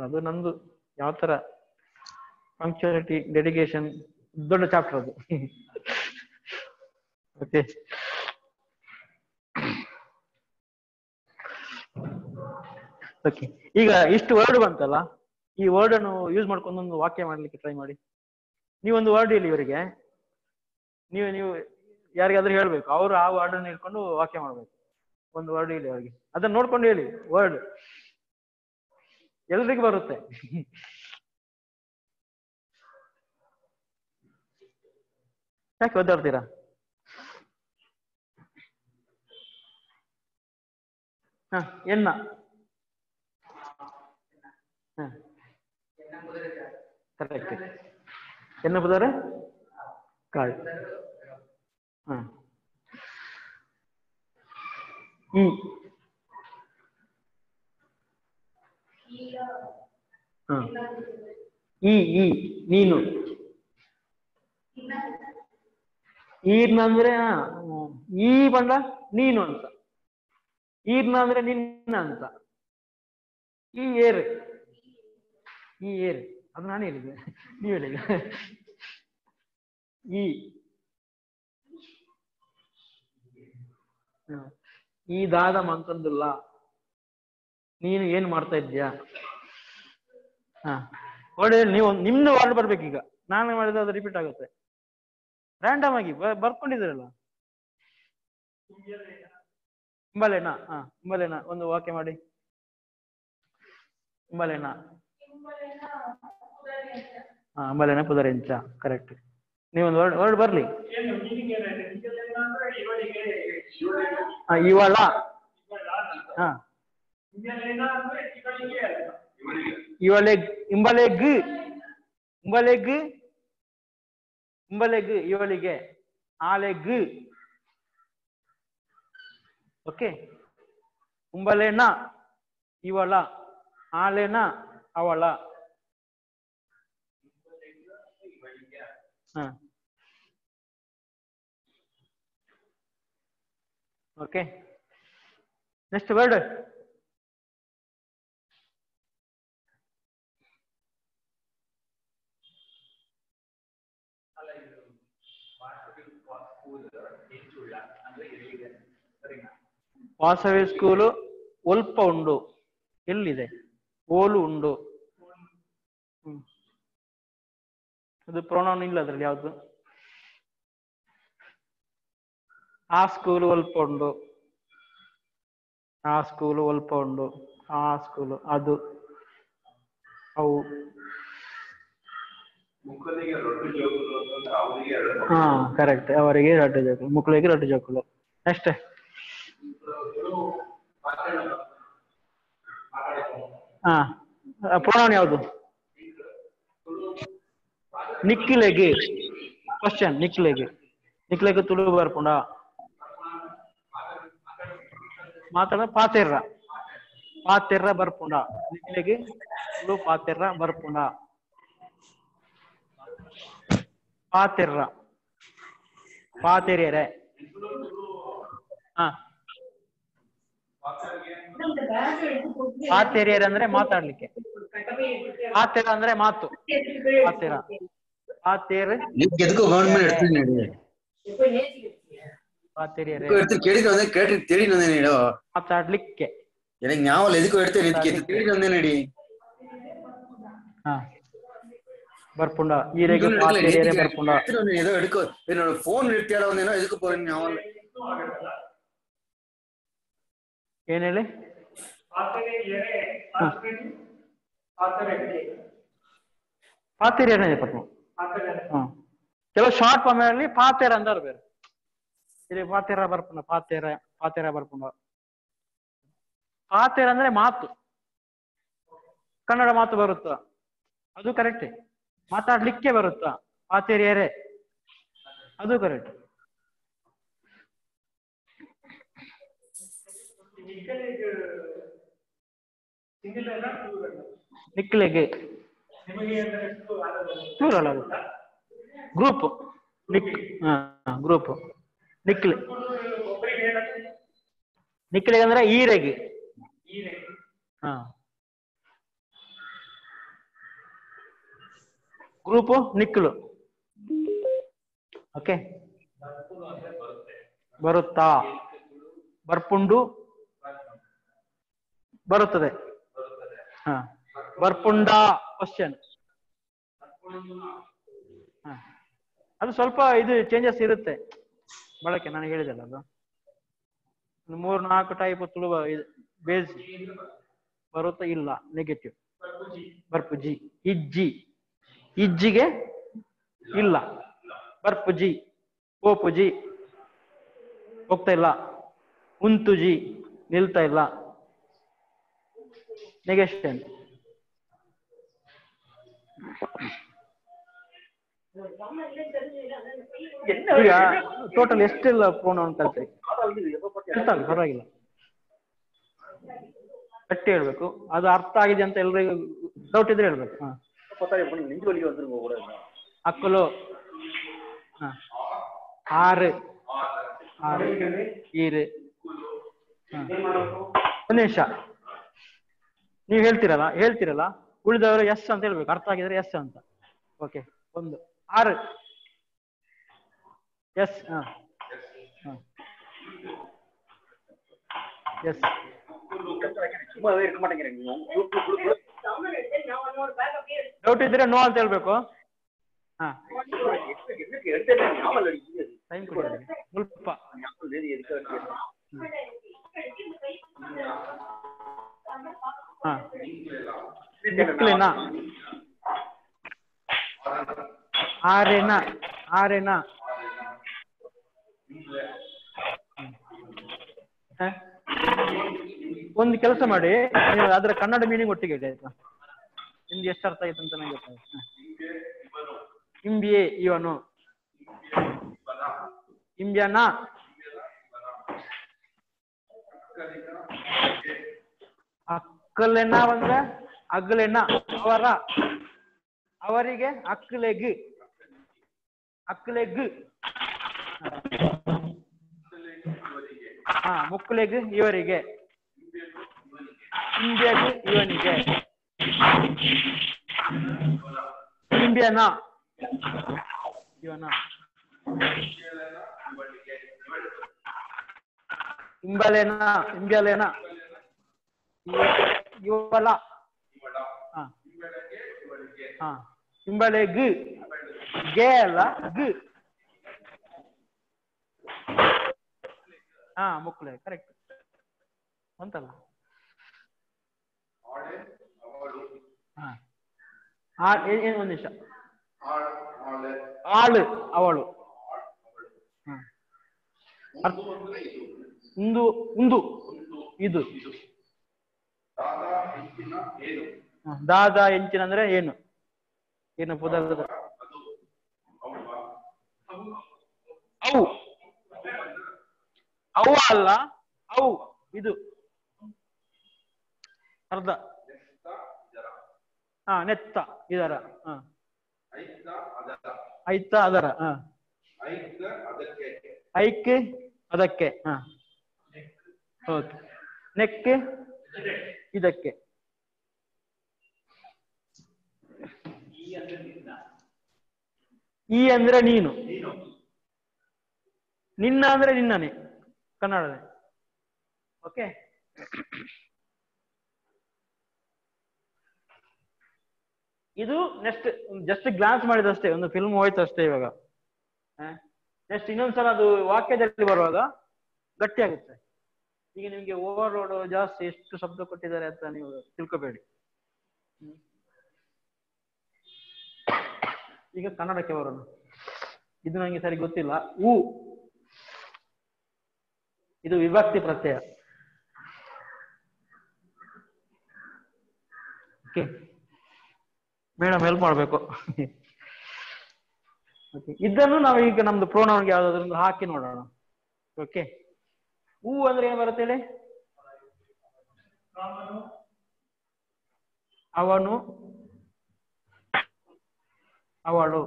ಅದು ನಂದು ಯಾವ ತರ ಪಂಕ್ಚುಯಾಲಿಟಿ, ಡೆಡಿಕೇಶನ್ ದೊಡ್ಡ ಚಾಪ್ಟರ್ ಅದು. Okay, okay. ಈಗ ಇಷ್ಟು ವರ್ಡ್ ಬಂತಲ್ಲ, ಈ ವರ್ಡ್ ಅನ್ನು ಯೂಸ್ ಮಾಡ್ಕೊಂಡು ಒಂದು ವಾಕ್ಯ ಮಾಡ್ಲಿಕ್ಕೆ ಟ್ರೈ ಮಾಡಿ. ನೀವೊಂದು ವರ್ಡ್ ಹೇಳಿ ಇವರಿಗೆ, ನೀವು ಯಾರಿಗಾದ್ರೂ ಹೇಳ್ಬೇಕು, ಅವರು ಆ ವರ್ಡ್ ಅನ್ನು ಇಟ್ಕೊಂಡು ವಾಕ್ಯ ಮಾಡ್ಬೇಕು. ಒಂದು ವರ್ಡ್ ಹೇಳಿ ಅವರಿಗೆ, ಅದನ್ನ ನೋಡ್ಕೊಂಡು ಹೇಳಿ. ವರ್ಡ್ ಎಲ್ರಿಗೂ ಬರುತ್ತೆ. ಯಾಕೆ ಒದ್ದಾಡ್ತೀರಾ? ಎನ್ನ ಕರೆಕ್ಟ್. ಎನ್ನ ಪುದರೆ ಕಾಳು. ನೀನು. ಈರ್ನ ಅಂದ್ರೆ ಈ ಬಂದ ನೀನು ಅಂತ, ಈರ್ನ ಅಂದ್ರೆ ನಿನ್ನ ಅಂತ. ಈ ಏರ್ ಅದು ನಾನು ಹೇಳಿದೆ, ನೀವು ಹೇಳಿದ. ಈ ದಾದ ಮಂತಂದಿಲ್ಲ. ನೀನು ಏನ್ ಮಾಡ್ತಾ ಇದ್ಯಾ? ವರ್ಡ್ ನೀವು ನಿಮ್ದು ವರ್ಡ್ ಬರ್ಬೇಕೀಗ. ನಾನು ಮಾಡಿದ್ರೆ ಅದು ರಿಪೀಟ್ ಆಗುತ್ತೆ. ರ್ಯಾಂಡಮ್ ಆಗಿ ಬರ್ಕೊಂಡಿದ್ದೀರಲ್ಲ. ಇಂಬಲೇನಾ? ಇಂಬಲೇನಾ ಒಂದು ವಾಕ್ಯ ಮಾಡಿ. ಇಂಬಲೇನಾ? ಅಂಬಲೇನ ಪುದರೆಂಚ. ಕರೆಕ್ಟ್. ನೀವೊಂದು ವರ್ಡ್ ಬರ್ಲಿ. ಇವಳ. ಇವಳೆಗ್. ಇಂಬಲೆಗ್. ಇವಳಿಗೆ. ಆಲೆಗ್. ಓಕೆ. ಉಂಬಲೇನ ಇವಳ, ಆಲೆನ ಅವಳ. Okay, next word. Vasavi school ಒಲ್ಪ ಉಂಡು. ಎಲ್ಲಿದೆ? ಓಲು ಉಂಡು. ಅದು ಪ್ರೊನೌನ್ ಇಲ್ಲ ಅದ್ರಲ್ಲಿ ಯಾವ್ದು. ಆ ಸ್ಕೂಲು ಒಲ್ಪ ಉಂಡು. ಆ ಸ್ಕೂಲು ಒಲ್ಪ ಉಂಡು. ಆ ಸ್ಕೂಲು ಅದು ಅವು. ಕರೆಕ್ಟ್. ಅವರಿಗೆ ರಡ್ಡು ಜೋಕುಲು, ಮಕ್ಕಳಿಗೆ ರಡ್ಡು ಜೋಕುಲು. ನೆಕ್ಸ್ಟ್. ಪ್ರೊನೌನ್ ಯಾವುದು? ನಿಕ್ಕಿಲೆಗೆ ಕ್ವಶನ್ ನಿಕ್ಲೆಗೆ ತುಳು ಬರ್ಪುಂಡ ಮಾತಾಡ ಪಾತೆರ್ರ ಬರ್ಪುಂಡ ನಿಕ್ಲೆಗೆ ತುಳು ಪಾತೆರ್ರ ಬರ್ಪುಂಡ ಪಾತೆರ್ಯರೆ ಪಾತೆರ್ಯರೆ ಅಂದ್ರೆ ಮಾತಾಡ್ಲಿಕ್ಕೆ ಪಾತೆರ ಅಂದ್ರೆ ಮಾತು ಪಾತೆರ ಮಾತಾಡ್ಲಿಕ್ಕೆ ಬರ್ಪುಂಡ ಈರೆಗೆ ಪಾತೆರ್ಯರೆ ಬರ್ಪುಂಡ ಏನ್ ಹೇಳಿ ಪಾತೆರ್ಯರೆ ಕೆಲವು ಶಾರ್ಟ್ ಫಾರ್ಮ್ ಅಲ್ಲಿ ಪಾತೆರ ಅಂತ ಬೇರೆ ಇಲ್ಲಿ ಪಾತೆರ ಬರ್ಪುಂಡ ಪಾತೆರ ಬರ್ಪುಂಡ ಪಾತೆರ ಅಂದ್ರೆ ಮಾತು ಕನ್ನಡ ಮಾತು ಬರುತ್ತಾ ಅದು ಕರೆಕ್ಟ್ ಮಾತಾಡ್ಲಿಕ್ಕೆ ಬರುತ್ತಾ ಪಾತೆರ್ಯರೆ ಅದು ಕರೆಕ್ಟ್ ನಿಕ್ಲೆಗೆ ಪ್ಲೂರಲ್ ಆಗುತ್ತೆ ಗ್ರೂಪ್ ಗ್ರೂಪ್ ನಿಕ್ಲೆಗೆ ಅಂದ್ರೆ ಈರೆಗೆ ಗ್ರೂಪ್ ನಿಕ್ಲು ಓಕೆ ಬರುತ್ತಾ ಬರ್ಪುಂಡು ಬರುತ್ತದೆ ಬರ್ಪುಂಡ ಕ್ವಶನ್ ಅದು ಸ್ವಲ್ಪ ಇದು ಚೇಂಜಸ್ ಇರುತ್ತೆ ಬಳಕೆ ನಾನು ಹೇಳಿದಲ್ಲ ಅದು 3-4 ಟೈಪ್ ತುಳು ಬೇಸ್ ಬರುತ್ತಾ ಇಲ್ಲ ನೆಗೆಟಿವ್ ಬರ್ಪುಜಿ ಇಜ್ಜಿಗೆ ಇಲ್ಲ ಬರ್ಪುಜಿ ಪೋಪುಜಿ ಹೋಗ್ತಾ ಇಲ್ಲ ಉಂತುಜಿ ನಿಲ್ತಾ ಇಲ್ಲ ನೆಗೆಷನ್ ಈಗ ಟೋಟಲ್ ಎಷ್ಟೆಲ್ಲ ಪ್ರೋನೌನ್ ಕಲ್ತ್ರಿ ಪರವಾಗಿಲ್ಲ ಗಟ್ಟಿ ಹೇಳ್ಬೇಕು ಅದು ಅರ್ಥ ಆಗಿದೆ ಅಂತ ಎಲ್ರಿಗೂ ಡೌಟ್ ಇದ್ರೆ ಹೇಳ್ಬೇಕು ಅಕ್ಕಲು ಆರು ಈರು ಒಂದು ನಿಮಿಷ ನೀವು ಹೇಳ್ತಿರಲ್ಲ ಉಳಿದವರು ಎಸ್ ಅಂತ ಹೇಳ್ಬೇಕು ಅರ್ಥ ಆಗಿದ್ರೆ ಎಸ್ ಅಂತ ಓಕೆ 1 6 ಎಸ್ ಎಸ್ ಡೌಟ್ ಇದ್ರೆ ನೋ ಅಂತ ಹೇಳ್ಬೇಕು ಟೈಮ್ ಕೊಡಿ ಸ್ವಲ್ಪ ನಿಕ್ಲೆನಾ ಆರೆನಾ ಒಂದು ಕೆಲಸ ಮಾಡಿ ಅದರ ಕನ್ನಡ ಮೀನಿಂಗ್ ಒಟ್ಟಿಗೆ ಹೇಳಿ ಆಯ್ತಾ ನಿಮ್ಗೆ ಎಷ್ಟು ಅರ್ಥ ಆಯ್ತು ಅಂತ ನಂಗೆ ಗೊತ್ತಾಯ್ತು ಇಂಬಿಯೆ ಇವನು ಇಂಬ್ಯಾನ ಅಕ್ಕಲೆನ ಅಂದ್ರೆ ಅಗ್ಲೆನ ಅವರಿಗೆ ಅಕ್ಲೆಗ್ ಮುಕ್ಲೆಗ್ ಇವರಿಗೆ ಇಂಬ್ಯಾಗ್ ಇವನಿಗೆ ಇಂಬ್ಯಾನ ಇವನ ಇಂಬ್ಯಾಲೇನ ಇವಳ ಇಂಬಳೆಗ್ ಗೆ ಅಲ್ಲ ಗ್ ಮುಕ್ಲೆ ಕರೆಕ್ಟ್ ಅಂತಲ್ಲ ಏನು ಒಂದು ನಿಮಿಷ ಆಳು ಅವಳು ಉಂದು ಇದು ದಾದ ಎಂಚಿನ ಅಂದ್ರೆ ಏನು ಪದಾರ್ಥ ಅವು ಅವು ಅಲ್ಲ, ಅವು ಇದು ಅರ್ಧ. ಹಾ, ನೆತ್ತ ಇದರ. ಹಾ, ಐತ ಅದರ. ಹಾ, ಐಕ್ ಅದಕ್ಕೆ. ಹಾ, ಓಕೆ. ನೆಕ್ ಇದಕ್ಕೆ. ಈ ಅಂದ್ರೆ ನೀನು, ನಿನ್ನ ಅಂದ್ರೆ ನಿನ್ನನೆ ಕನ್ನಡದಲ್ಲಿ. ಓಕೆ. ಇದು ನೆಕ್ಸ್ಟ್ ಜಸ್ಟ್ ಗ್ಲಾನ್ಸ್ ಮಾಡಿದಷ್ಟೇ, ಒಂದು ಫಿಲ್ಮ್ ಹೋಯ್ತು ಅಷ್ಟೇ. ಇವಾಗ ನೆಕ್ಸ್ಟ್ ಇನ್ನೊಂದ್ಸಲ ಅದು ವಾಕ್ಯದಲ್ಲಿ ಬರುವಾಗ ಗಟ್ಟಿ ಆಗುತ್ತೆ. ಈಗ ನಿಮ್ಗೆ ಓವರ್ಲೋಡ್ ಜಾಸ್ತಿ, ಎಷ್ಟು ಶಬ್ದ ಕೊಟ್ಟಿದ್ದಾರೆ ಅಂತ ನೀವು ತಿಳ್ಕೊಬೇಡಿ. ಈಗ ಕನ್ನಡಕ್ಕೆ ಬರೋಣ. ಇದು ನನಗೆ ಸರಿ ಗೊತ್ತಿಲ್ಲ. ಊ ಇದು ವಿಭಕ್ತಿ ಪ್ರತ್ಯಯ. ಓಕೆ, ಮೇಡಮ್ ಹೆಲ್ಪ್ ಮಾಡಬೇಕು. ಇದನ್ನು ನಾವು ಈಗ ನಮ್ದು ಪ್ರೋನೌನ್ಗೆ ಯಾವ್ದಾದ್ರು ಹಾಕಿ ನೋಡೋಣ. ಓಕೆ, ಹೂ ಅಂದ್ರೆ ಏನು ಬರುತ್ತೆ ಹೇಳಿ? ಅವನು, ಅವಳು.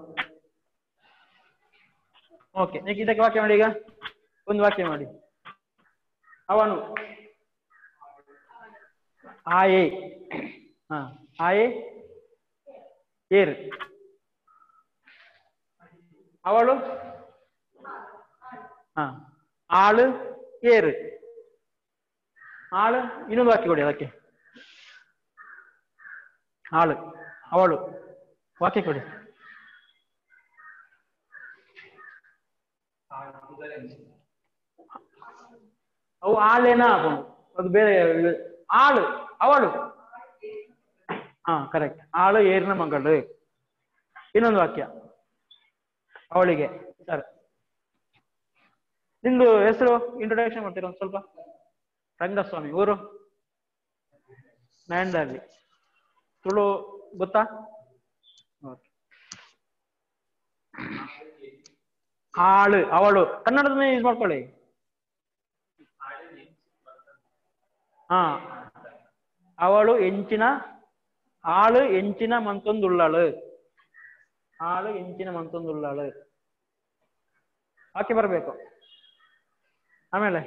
ಓಕೆ, ಇದಕ್ಕೆ ವಾಕ್ಯ ಮಾಡಿ. ಈಗ ಒಂದು ವಾಕ್ಯ ಮಾಡಿ. ಅವನು ಆಯೆ. ಹಾ, ಆಯೆ ಏರ್. ಅವಳು ಹಾ, ಆಳು ಏರು. ಆಳು ಇನ್ನೊಂದು ವಾಕ್ಯ ಕೊಡಿ ಅದಕ್ಕೆ. ಆಳು, ಅವಳು ವಾಕ್ಯ ಕೊಡಿ. ಅವು ಆಳೇನಾ? ಅದು ಬೇರೆ. ಆಳು, ಅವಳು. ಹಾ, ಕರೆಕ್ಟ್. ಆಳು ಏರಿನ ಮಗಳು. ಇನ್ನೊಂದು ವಾಕ್ಯ ಅವಳಿಗೆ. ಸರ್, ನಿಮ್ದು ಹೆಸರು ಇಂಟ್ರೊಡಕ್ಷನ್ ಮಾಡ್ತೀರಾ ಒಂದು ಸ್ವಲ್ಪ? ರಂಗಸ್ವಾಮಿ, ಊರು ಮ್ಯಾಂಡಲ್ಲಿ. ತುಳು ಗೊತ್ತಾ? ಆಳು, ಅವಳು ಕನ್ನಡದನ್ನೇ ಯೂಸ್ ಮಾಡ್ಕೊಳ್ಳಿ. ಹಾ, ಅವಳು ಎಂಚಿನ, ಆಳು ಎಂಚಿನ ಮಂತೊಂದುಳ್ಳಾಳು. ಆಳು ಎಂಚಿನ ಮಂತೊಂದುಳ್ಳಾಳು ವಾಕ್ಯ ಬರಬೇಕು. ಆಮೇಲೆ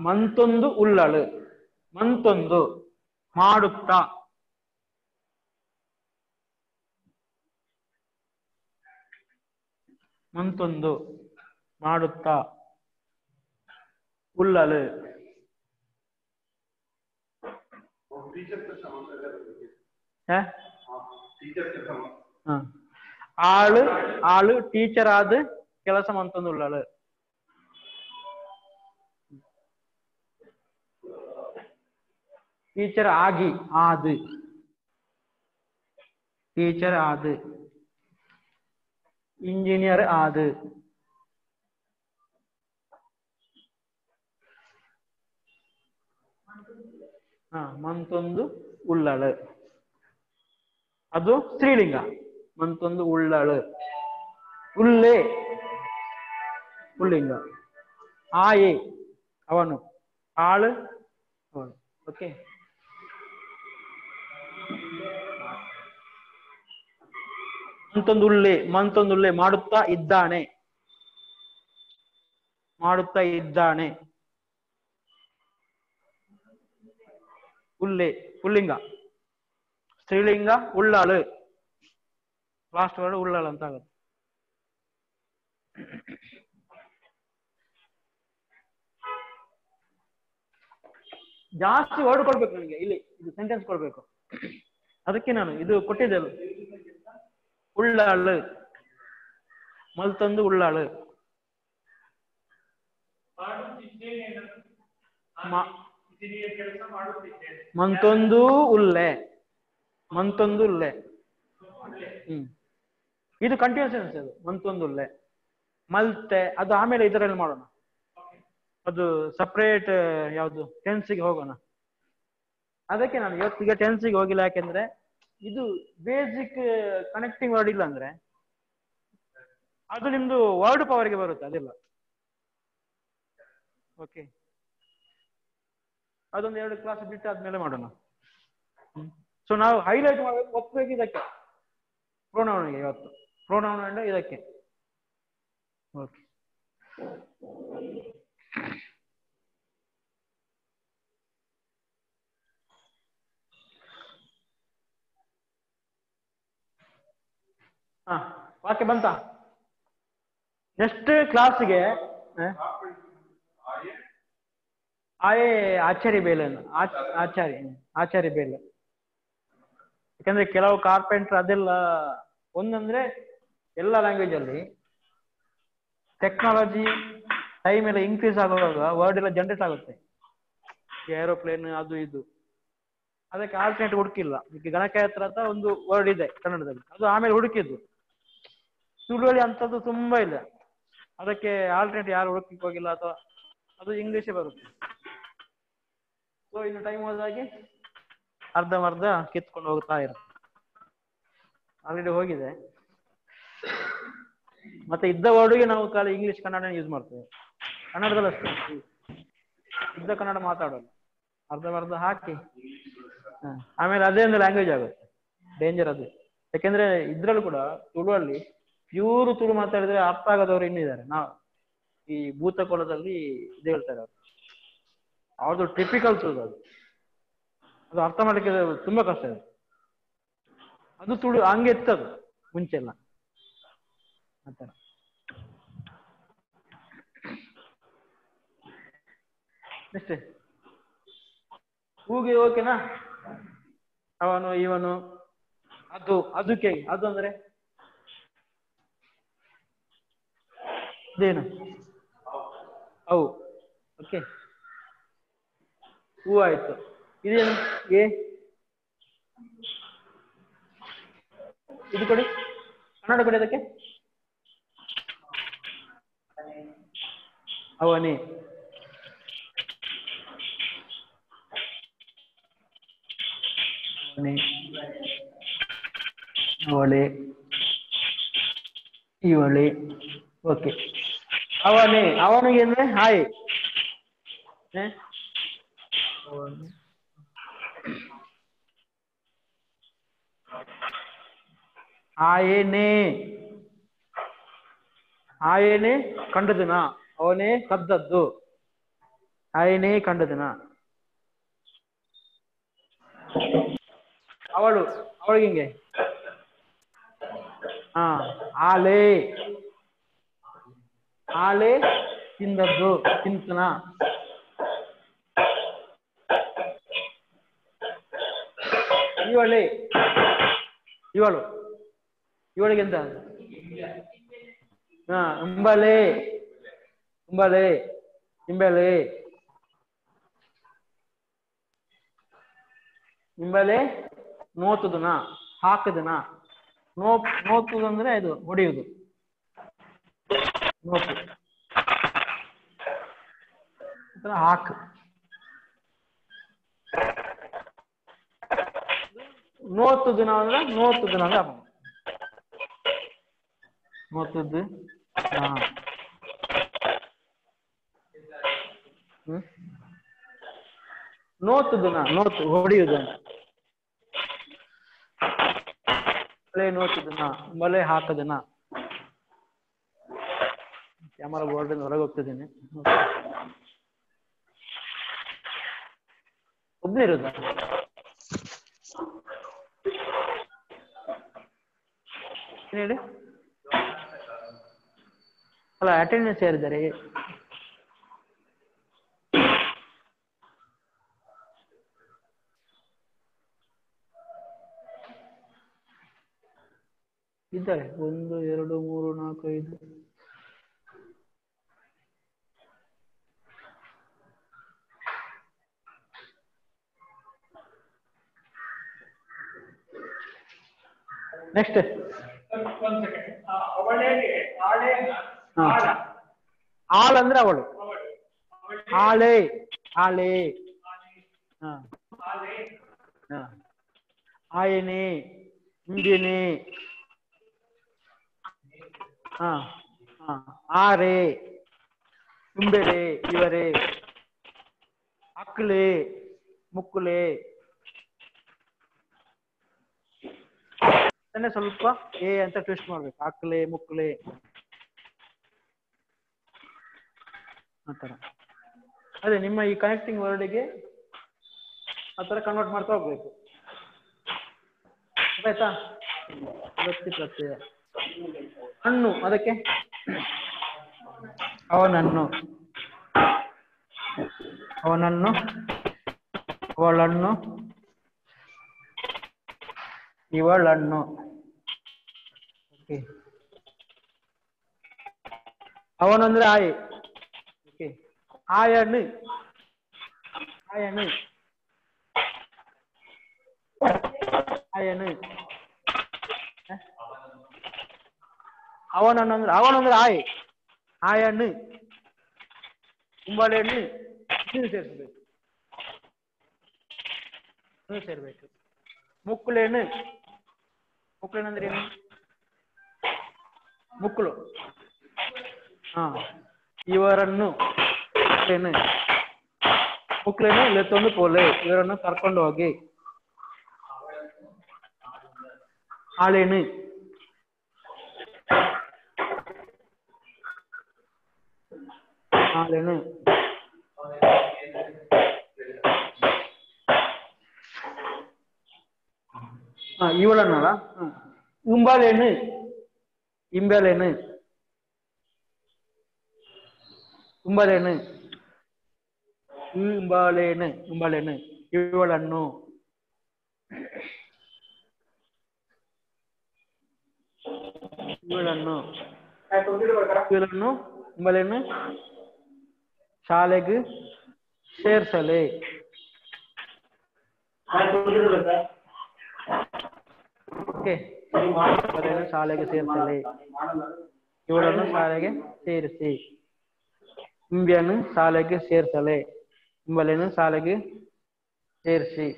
ಮಂತೊಂದು ಉಳ್ಳಾಳು. ಮಂತೊಂದು ಮಾಡುತ್ತಾ. ಮಂತೊಂದು ಮಾಡುತ್ತಾ. ಉಳ್ಳಾಳು ಆಳು, ಆಳು ಟೀಚರ್ ಆದ ಕೆಲಸ ಮಂತೊಂದು ಉಳ್ಳಾಳು. ಟೀಚರ್ ಆಗಿ, ಆದು. ಟೀಚರ್ ಆದು. ಇಂಜಿನಿಯರ್ ಆದು. ಹಾ, ಮಂತೊಂದು ಉಳ್ಳಾಳು ಅದು ಸ್ತ್ರೀಲಿಂಗ. ಮಂತೊಂದು ಉಳ್ಳಾಳು. ಉಲ್ಲೆ ಪುಲ್ಲಿಂಗ. ಆಯೆ ಅವನು. ಆಳು ಅವನು. ಓಕೆ, ಮಂತೊಂದುಳ್ಳೆ, ಮಂತೊಂದುಳ್ಳೆ ಮಾಡುತ್ತಾ ಇದ್ದಾನೆ. ಮಾಡುತ್ತಾ ಇದ್ದಾನೆ. ಉಲ್ಲೆ ಪುಲ್ಲಿಂಗ. ಸ್ತ್ರೀಲಿಂಗ ಉಳ್ಳಾಳು. ಲಾಸ್ಟ್ ವರ್ಡ್ ಉಳ್ಳಾಳು ಅಂತ ಆಗುತ್ತೆ. ಜಾಸ್ತಿ ವರ್ಡ್ ಕೊಡ್ಬೇಕು ನನಗೆ ಇಲ್ಲಿ. ಇದು ಸೆಂಟೆನ್ಸ್ ಕೊಡ್ಬೇಕು. ಅದಕ್ಕೆ ನಾನು ಇದು ಕೊಟ್ಟಿದ್ದೆ. ಉಳ್ಳಾಳು, ಮಲ್ತೊಂದು ಉಳ್ಳಾಳು. ಮಂತೊಂದು ಉಲ್ಲೆ. ಮಂತೊಂದು ಉಲ್ಲೆ. ಇದು ಕಂಟಿನ್ಯೂಸ್ ಅದು. ಮಂತೊಂದು ಉಲ್ಲೆ. ಮಲ್ತೆ ಅದು ಆಮೇಲೆ ಇದರಲ್ಲಿ ಮಾಡೋಣ. ಅದು ಸಪ್ರೇಟ್ ಯಾವುದು ಟೆನ್ಸಿಗೆ ಹೋಗೋಣ. ಅದಕ್ಕೆ ನಾನು ಇವತ್ತಿಗೆ ಟೆನ್ಸಿಗೆ ಹೋಗಿಲ್ಲ. ಯಾಕೆಂದ್ರೆ ಇದು ಬೇಸಿಕ್ ಕನೆಕ್ಟಿಂಗ್ ವರ್ಡ್ ಇಲ್ಲ ಅಂದ್ರೆ ಅದು ನಿಮ್ದು ವರ್ಡ್ ಪವರ್ಗೆ ಬರುತ್ತೆ ಅದೆಲ್ಲ. ಓಕೆ, ಅದೊಂದು 2 ಕ್ಲಾಸ್ ಬಿಟ್ಟು ಆದ್ಮೇಲೆ ಮಾಡೋಣ. ಸೊ ನಾವು ಹೈಲೈಟ್ ಮಾಡಬೇಕು ಒಪ್ಪಬೇಕು ಇದಕ್ಕೆ ಪ್ರೋನೌನ್ಗೆ, ಇವತ್ತು ಪ್ರೋನೌನ್ ಅಂಡ್ ಇದಕ್ಕೆ. ಓಕೆ, ಹಾ ವಾಕ್ಯ ಬಂತ. ನೆಕ್ಸ್ಟ್ ಕ್ಲಾಸ್ಗೆ ಆಯೇ ಆಚಾರ್ಯ ಬೇಲೆ, ಆಚಾರ್ಯ ಬೇಲೆ. ಯಾಕಂದ್ರೆ ಕೆಲವು ಕಾರ್ಪೆಂಟರ್ ಅದೆಲ್ಲ ಒಂದಂದ್ರೆ ಎಲ್ಲ ಲ್ಯಾಂಗ್ವೇಜ್ ಅಲ್ಲಿ ಟೆಕ್ನಾಲಜಿ ಟೈಮ್ ಎಲ್ಲ ಇನ್ಕ್ರೀಸ್ ಆಗುವಾಗ ವರ್ಡ್ ಎಲ್ಲ ಜನರೇಟ್ ಆಗುತ್ತೆ, ಏರೋಪ್ಲೇನ್ ಅದು ಇದು. ಅದಕ್ಕೆ ಆಲ್ಟರ್ನೇಟ್ ಹುಡುಕಿಲ್ಲ. ಈಗ ಗಣಕಯ ಹತ್ರ ಅಂತ ಒಂದು ವರ್ಡ್ ಇದೆ ಕನ್ನಡದಲ್ಲಿ, ಅದು ಆಮೇಲೆ ಹುಡುಕಿದ್ದು. ತುಳುವಲ್ಲಿ ಅಂತದ್ದು ತುಂಬಾ ಇಲ್ಲ, ಅದಕ್ಕೆ ಆಲ್ಟರ್ನೇಟ್ ಯಾರು ಹುಡುಕಿಕ್ ಹೋಗಿಲ್ಲ, ಅಥವಾ ಅದು ಇಂಗ್ಲಿಷೇ ಬರುತ್ತೆ. ಸೊ ಇನ್ನು ಟೈಮ್ ಹೋದಾಗೆ ಅರ್ಧಂಬರ್ಧ ಕಿತ್ಕೊಂಡು ಹೋಗ್ತಾ ಇರುತ್ತೆ. ಆಲ್ರೆಡಿ ಹೋಗಿದೆ. ಮತ್ತೆ ಇದ್ದ ವರ್ಡ್ಗೆ ನಾವು ಖಾಲಿ ಇಂಗ್ಲಿಷ್ ಕನ್ನಡ ಯೂಸ್ ಮಾಡ್ತೇವೆ. ಕನ್ನಡದಲ್ಲಿ ಅಷ್ಟೇ ಇದ್ದ ಕನ್ನಡ ಮಾತಾಡೋಲ್ಲ, ಅರ್ಧಂಬರ್ಧ ಹಾಕಿ ಆಮೇಲೆ ಅದೇ ಒಂದು ಲ್ಯಾಂಗ್ವೇಜ್ ಆಗುತ್ತೆ. ಡೇಂಜರ್ ಅದು. ಯಾಕೆಂದ್ರೆ ಇದ್ರಲ್ಲೂ ಕೂಡ ತುಳುವಲ್ಲಿ ಪ್ಯೂರ್ ತುಳು ಮಾತಾಡಿದ್ರೆ ಅರ್ಥ ಆಗೋದವ್ರು ಇನ್ನಿದ್ದಾರೆ. ನಾವು ಈ ಭೂತಕೋಲದಲ್ಲಿ ಇದು ಹೇಳ್ತಾರೆ ಅವರು, ಅವ್ರದ್ದು ಟಿಪಿಕಲ್ ತುಳು ಅದು ಅರ್ಥ ಮಾಡ್ಲಿಕ್ಕೆ ತುಂಬಾ ಕಷ್ಟ ಇದೆ. ಅದು ತುಳು ಹಂಗೆ ಇರ್ತದು ಮುಂಚೆಲ್ಲ ಆತರ. ಅಷ್ಟೇ. ಹೂಗೆ ಓಕೆನಾ? ಅವನು ಇವನು ಅದು ಅದಕ್ಕೆ ಅದು ಅಂದ್ರೆ ಅದೇನು ಅವು. ಓಕೆ, ಹೂ ಆಯ್ತು. ಇದೇನು ಇದು ಕೊಡಿ, ಕನ್ನಡ ಕೊಡಿ ಅದಕ್ಕೆ. ಅವನೇ, ಅವಳೆ, ಇವಳೆ. ಓಕೆ, ಅವನೇ, ಅವನಿಗೆ ಅಂದ್ರೆ ಹಾಯ್. ಆಯೇನೆ, ಆಯೇನೆ ಕಂಡದನ, ಅವನೇ ಕದ್ದದ್ದು. ಆಯೇನೆ ಕಂಡದನ. ಅವಳು, ಅವಳಿಗೆ ಹಿಂಗೆ ಆಲೆ, ಆಲೆ ತಿಂದದ್ದು, ತಿಂತನ. ಇವಳೆ, ಇವಳು, ಇವಳಿಗೆ ಎಂತ? ಇಂಬಲೆ, ಇಂಬಲೆ, ಇಂಬಲೆ, ಇಂಬಲೆ ನೋತುದನ, ಹಾಕದನ. ನೋತುದು ಅಂದ್ರೆ ಇದು ಹೊಡೆಯುವುದು, ನೋತು. ಹಾಕ್, ನೋತುದನ ಅಂದ್ರೆ ನೋತುದನ ಅಂದ್ರೆ ನೋತುದು. ನೋತುದನ, ನೋತು ಹೊಡೆಯುವುದು ಅಂತ. ಮಳೆ ನೋತುದನ, ಮಳೆ ಹಾಕದನ. ಕ್ಯಾಮರಾ ಬೋರ್ಡ್ ಹೊರಗೆ ಹೋಗ್ತಿದ್ದೀನಿ. ಒಬ್ಬನೇ ಇರೋದ? ಏನ್ ಹೇಳಿ? ಅಲ್ಲ, ಅಟೆಂಡೆನ್ಸ್ ಯಾರಿದ್ದಾರೆ? ಇದ್ದಾರೆ. 1 2 3 4 5. ನೆಕ್ಸ್ಟ್ ಆಳ್ ಅಂದ್ರೆ ಅವಳು. ಆಳೆ, ಆಳೆ. ಆಯನೆ, ಇಂದಿನೆ, ಆರೆ, ತುಂಬೆರೆ, ಇವರೇ, ಅಕ್ಲೆ, ಮುಕ್ಕುಲೆ. ಸ್ವಲ್ಪ ಎ ಅಂತ ಟ್ವಿಸ್ಟ್ ಮಾಡ್ಬೇಕು. ಅಕ್ಲೆ, ಮುಕ್ಕುಲೆ ಆತರ. ಅದೇ ನಿಮ್ಮ ಈ ಕನೆಕ್ಟಿಂಗ್ ವರ್ಡ್ಗೆ ಆತರ ಕನ್ವರ್ಟ್ ಮಾಡ್ತಾ ಹೋಗ್ಬೇಕು. ಆಯ್ತಾ? ವ್ಯಕ್ತಿ ಪ್ರತ್ಯಯ. ಹಣ್ಣು, ಅದಕ್ಕೆ ಅವನನ್ನು, ಅವನನ್ನು, ಅವಳನ್ನು, ಇವಳನ್ನು. ಓಕೆ. ಅವನಂದ್ರೆ ಆಯ್. ಓಕೆ. ಆಯನು, ಆಯನು, ಆಯನು. ಅವನಂದ್ರೆ ಆಯ್, ಆಯನು, ಕುಂಬಳೆಯನ್ನು ನೀರು ಸೇರಿಸಬೇಕು, ನೀರು ಸೇರ್ಬೇಕು. ಮುಕ್ಕುಳೇನು, ಮುಕ್ಕುಳೇನಂದ್ರೆ ಏನು? ಮುಕ್ಕುಳು. ಇವರನ್ನು, ಮುಕ್ಕುಳೇನು ಲೆತ್ತೊಂದು ಪೋಲೆ, ಇವರನ್ನು ಕರ್ಕೊಂಡು ಹೋಗಿ. ಆಳೇನು, ಆಳೇನು, ಇವಳನ್ನಲ್ಲ. ಇಂಬಾಲೇನು, ಇಂಬಲೇನು, ಇಂಬಲೇನು, ಇಂಬಾಲೇನು, ಇಂಬಲೇನು. ಇವಳನ್ನು, ಇವಳನ್ನು, ಇವಳನ್ನು, ಇಂಬಲೇನು ಶಾಲೆಗೆ ಸೇರ್ಸಲೆ. ಓಕೆ. ಶಾಲೆಗೆ ಸೇರ್ಸಲೆ, ಇವಳನ್ನು ಶಾಲೆಗೆ ಸೇರಿಸಿ. ಇಂಬಿಯನ್ನು ಶಾಲೆಗೆ ಸೇರ್ಸಲೆ, ಇಂಬಲೆಯನ್ನು ಶಾಲೆಗೆ ಸೇರಿಸಿ.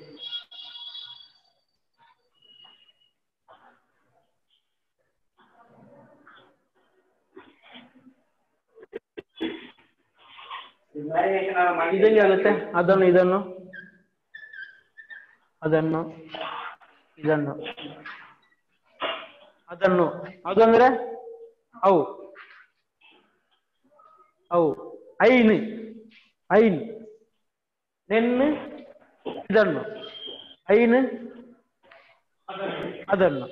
ಇದಂಗೆ ಆಗುತ್ತೆ. ಅದನ್ನು, ಇದನ್ನು, ಅದನ್ನು, ಇದನ್ನು, ಅದನ್ನು. ಅದಂದ್ರೆ ಅವು, ಅವು. ಐನು, ಐನು. ನೆನ್ನು, ಇದನ್ನು. ಐನು, ಅದನ್ನು.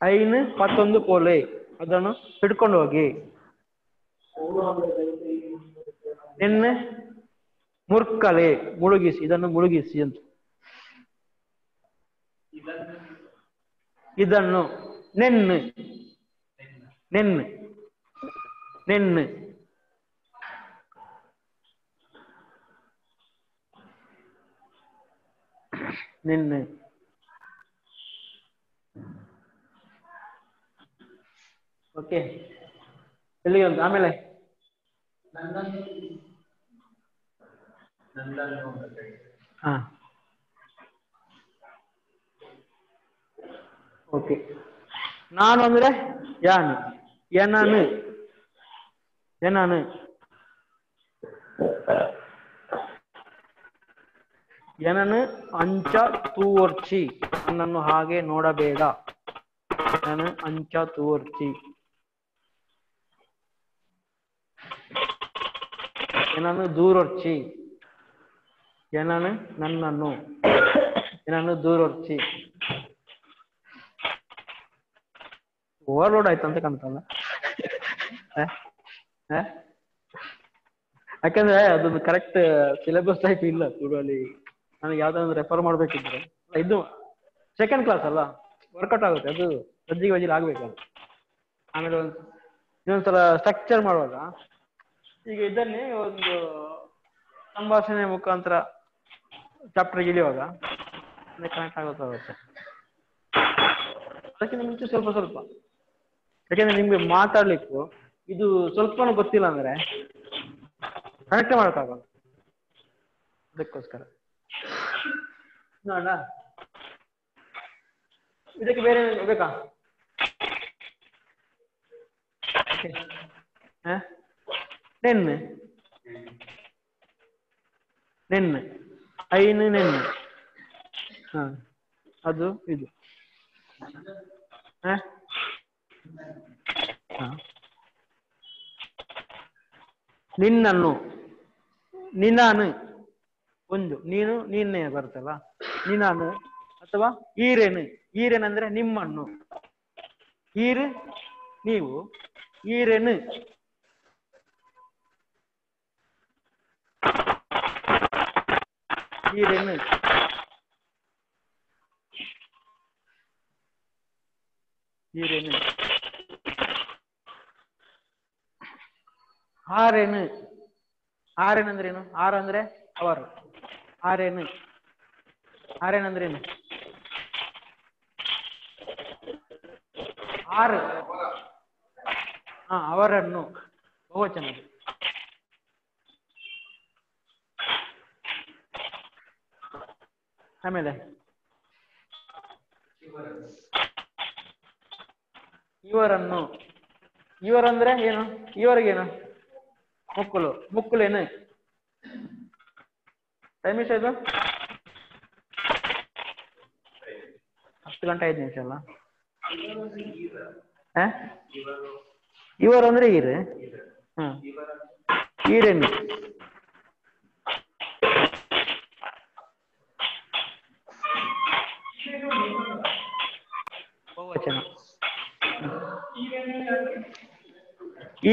ಐನು ಮತ್ತೊಂದು ಪೋಲೆ, ಅದನ್ನು ಹಿಡ್ಕೊಂಡು ಹೋಗಿ. ನೆನ್ನೆ ಮುರ್ಕಲೆ, ಮುಳುಗಿಸಿ, ಇದನ್ನು ಮುಳುಗಿಸಿ ಅಂತ. ಇದನ್ನು ನೆನ್ನು, ನೆನ್ನು, ನೆನ್ನು. ನೆನ್ನು. ಓಕೆ. ಎಲ್ಲಿಗೆ ಅಂತ ಆಮೇಲೆ ಓಕೆ. ನಾನು ಅಂದ್ರೆ ಯಾನು, ಎನನು, ಎನನು. ಎನನು ಅಂಚ ತೂವರ್ಚಿ, ನನ್ನನ್ನು ಹಾಗೆ ನೋಡಬೇಡ. ನಾನು ಅಂಚ ತೂವರ್ಚಿ. ಎನನು ದೂರೊರ್ಚಿ, ಎನನು ನನ್ನನ್ನು, ಎನನು ದೂರೊರ್ಚಿ. ಓವರ್ಲೋಡ್ ಆಯ್ತು ಅಂತ ಕಾಣ್ತಲ್ಲ. ಯಾಕಂದ್ರೆ ಅದೊಂದು ಕರೆಕ್ಟ್ ಸಿಲೆಬಸ್ ಟೈಪ್ ಇಲ್ಲ ತುಳುವಲ್ಲಿ. ನನಗೆ ಯಾವ್ದಾದ್ರು ರೆಫರ್ ಮಾಡ್ಬೇಕಿದ್ರೆ ಇದು ಸೆಕೆಂಡ್ ಕ್ಲಾಸ್ ಅಲ್ಲ, ವರ್ಕೌಟ್ ಆಗುತ್ತೆ. ಅದು ಸಜ್ಜಿಗೆ ವಜ್ಜಿಗೆ ಆಗ್ಬೇಕು. ಆಮೇಲೆ ಇನ್ನೊಂದ್ಸಲ ಸ್ಟ್ರಕ್ಚರ್ ಮಾಡುವಾಗ ಈಗ ಇದನ್ನೇ ಒಂದು ಸಂಭಾಷಣೆ ಮುಖಾಂತರ ಚಾಪ್ಟರ್ಗೆ ಇಳಿಯುವಾಗ ಕನೆಕ್ಟ್ ಆಗುತ್ತೆ. ಅದಕ್ಕಿಂತ ಮುಂಚೆ ಸ್ವಲ್ಪ ಸ್ವಲ್ಪ, ಯಾಕೆಂದ್ರೆ ನಿಮ್ಗೆ ಮಾತಾಡ್ಲಿಕ್ಕೂ ಇದು ಸ್ವಲ್ಪನೂ ಗೊತ್ತಿಲ್ಲ ಅಂದ್ರೆ ಕನೆಕ್ಟ್ ಮಾಡೋಕ್ಕಾಗಲ್ಲ. ಅದಕ್ಕೋಸ್ಕರ ನೋಡ ಇದಕ್ಕೆ ಬೇರೆ ಬೇಕಾ? ನೆನ್ನೆ ನೆನ್ನೆ ಐನು ನೆನ್ನೆ ಅದು ಇದು ನಿನ್ನನ್ನು ನಿನಾನು ಒಂದು ನೀನು ನೀನೇ ಬರ್ತಲ್ಲ ನಿನಾನು ಅಥವಾ ಈರೇನು ಈರೇನಂದ್ರೆ ನಿಮ್ಮನ್ನು ಈರು ನೀವು ಈರೇನು ಈರೇನು ಈರೇನು ಆರೇನು ಆರೇನಂದ್ರೇನು ಆರು ಅಂದ್ರೆ ಅವರು ಆರೇನು ಆರೇನಂದ್ರೇನು ಆರು ಅವರನ್ನು ಬಹುವಚನ ಆಮೇಲೆ ಇವರನ್ನು ಇವರಂದ್ರೆ ಏನು ಇವರಿಗೇನು ಮುಕ್ಕುಲು ಮುಕ್ಕುಲೇನು ಟೈಮ್ ಎಷ್ಟು ಆಯ್ತು 10 ಗಂಟೆ 5 ನಿಮಿಷ ಅಲ್ಲ ಇವರು ಅಂದ್ರೆ ಈರೆ ಈರೇನು ಬಹುವಚನ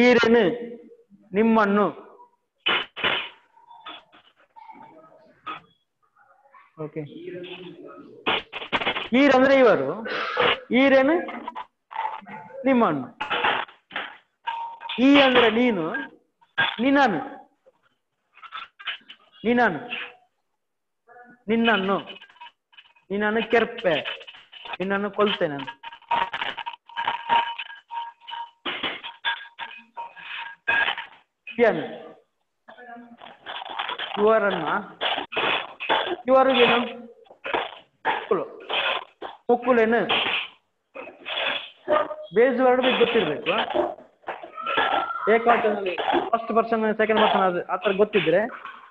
ಈರೇನು ನಿಮ್ಮನ್ನು ಓಕೆ ಈರಂದ್ರೆ ಇವರು ಈರೇನು ನಿಮ್ಮನ್ನು ಈ ಅಂದ್ರೆ ನೀನು ನಿನ್ನನು ನಿನ್ನನು ನಿನ್ನನ್ನು ನಿನ್ನನ್ನು ಕೆರ್ಪೆ ನಿನ್ನನ್ನು ಕೊಲ್ತೇನೆ ಅಂತ ಇವರನ್ನ ಇವರಿಗೇನು ಮುಕ್ಕುಲು ಮುಕ್ಕುಲೇನು ಬೇಸ್ ವರ್ಡ್ ಬಗ್ಗೆ ಗೊತ್ತಿರ್ಬೇಕು ಏಕವಚನದಲ್ಲಿ ಫಸ್ಟ್ ಪರ್ಸನ್ ಸೆಕೆಂಡ್ ಪರ್ಸನ್ ಅದು ಆ ಥರ ಗೊತ್ತಿದ್ರೆ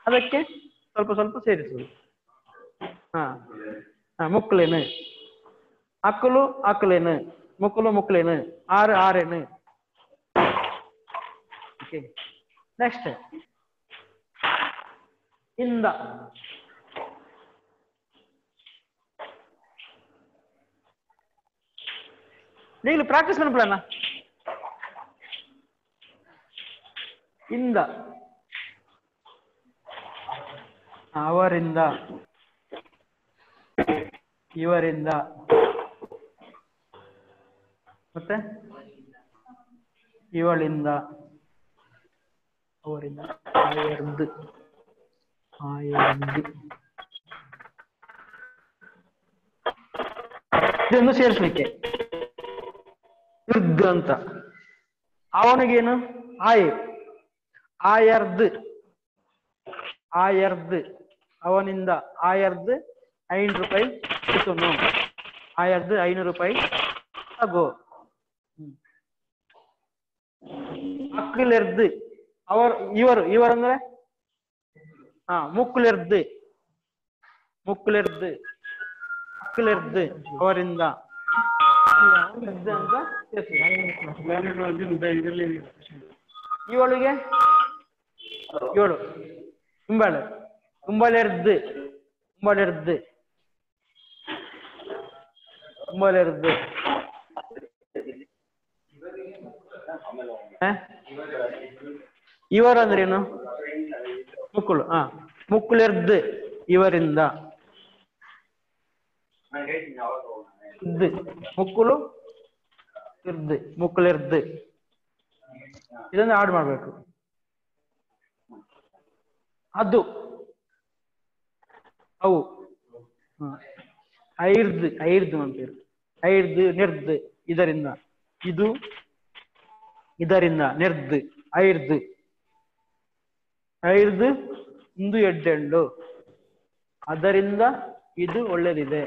ಅದಕ್ಕೆ ಸ್ವಲ್ಪ ಸ್ವಲ್ಪ ಸೇರಿಸುದು ಮುಕ್ಕುಲೇನು ಅಕ್ಕಲು ಅಕ್ಕಲೇನು ಮುಕ್ಕುಲು ಮುಕ್ಕಲೇನು ಆರು ಆರೇನು ಓಕೆ ನೆಕ್ಸ್ಟ್ ಇಂದ நீங்களும் பிராக்டிஸ் பண்ண போலண்ணா ಇಂದ ಅವರಿಂದ ಇವರಿಂದ ಮತ್ತೆ ಇವಳಿಂದ ಅವರಿಂದ ಆಯರ್ದು ಆಯರ್ದು ಇದನ್ನು ಸೇರಿಸ್ಲಿಕ್ಕೆ ವೃದ್ಧ ಅಂತ ಅವನಿಗೇನು ಆಯರ್ದು ಆಯರ್ದು ಅವನಿಂದ ಆಯರ್ದು 5 ರೂಪಾಯಿ ಇಸುನು ಆಯರ್ದು 500 ರೂಪಾಯಿ ತಗೋ ಅಕ್ಕಲೆರ್ದು ಅವರು ಇವರಂದ್ರೆ ಮುಕ್ಕಲೆರ್ದು ಮುಕ್ಕಲೆರ್ದು ಅಕ್ಕಲೆರ್ದು ಅವರಿಂದ ಅಂತ ಇವಳಿಗೆ 7 ಕುಂಬಳೆ ಕುಂಬಳೆರ್ದು ಕುಂಬಳೆರ್ದು ಕುಂಬಳೆರ್ದು ಇವರಂದ್ರೇನು ಮುಕ್ಕುಳು ಮುಕ್ಕುಲೆರ್ದು ಇವರಿಂದ ಮುಕ್ಕುಳು ಇರ್ದು ಮುಕ್ಕುಲೆರ್ದು ಇದನ್ನು ಆಡ್ ಮಾಡ್ಬೇಕು ಅದು ಅವು ಐರ್ದು ಐರ್ದು ಅಂತೀರು ಐರ್ದು ನೆರ್ದು ಇದರಿಂದ ಇದು ಇದರಿಂದ ನೆರ್ದು ಐರ್ದು ಐರ್ದು ಇಂದು ಎಡ್ಡೆಂಡು ಅದರಿಂದ ಇದು ಒಳ್ಳೇದಿದೆ.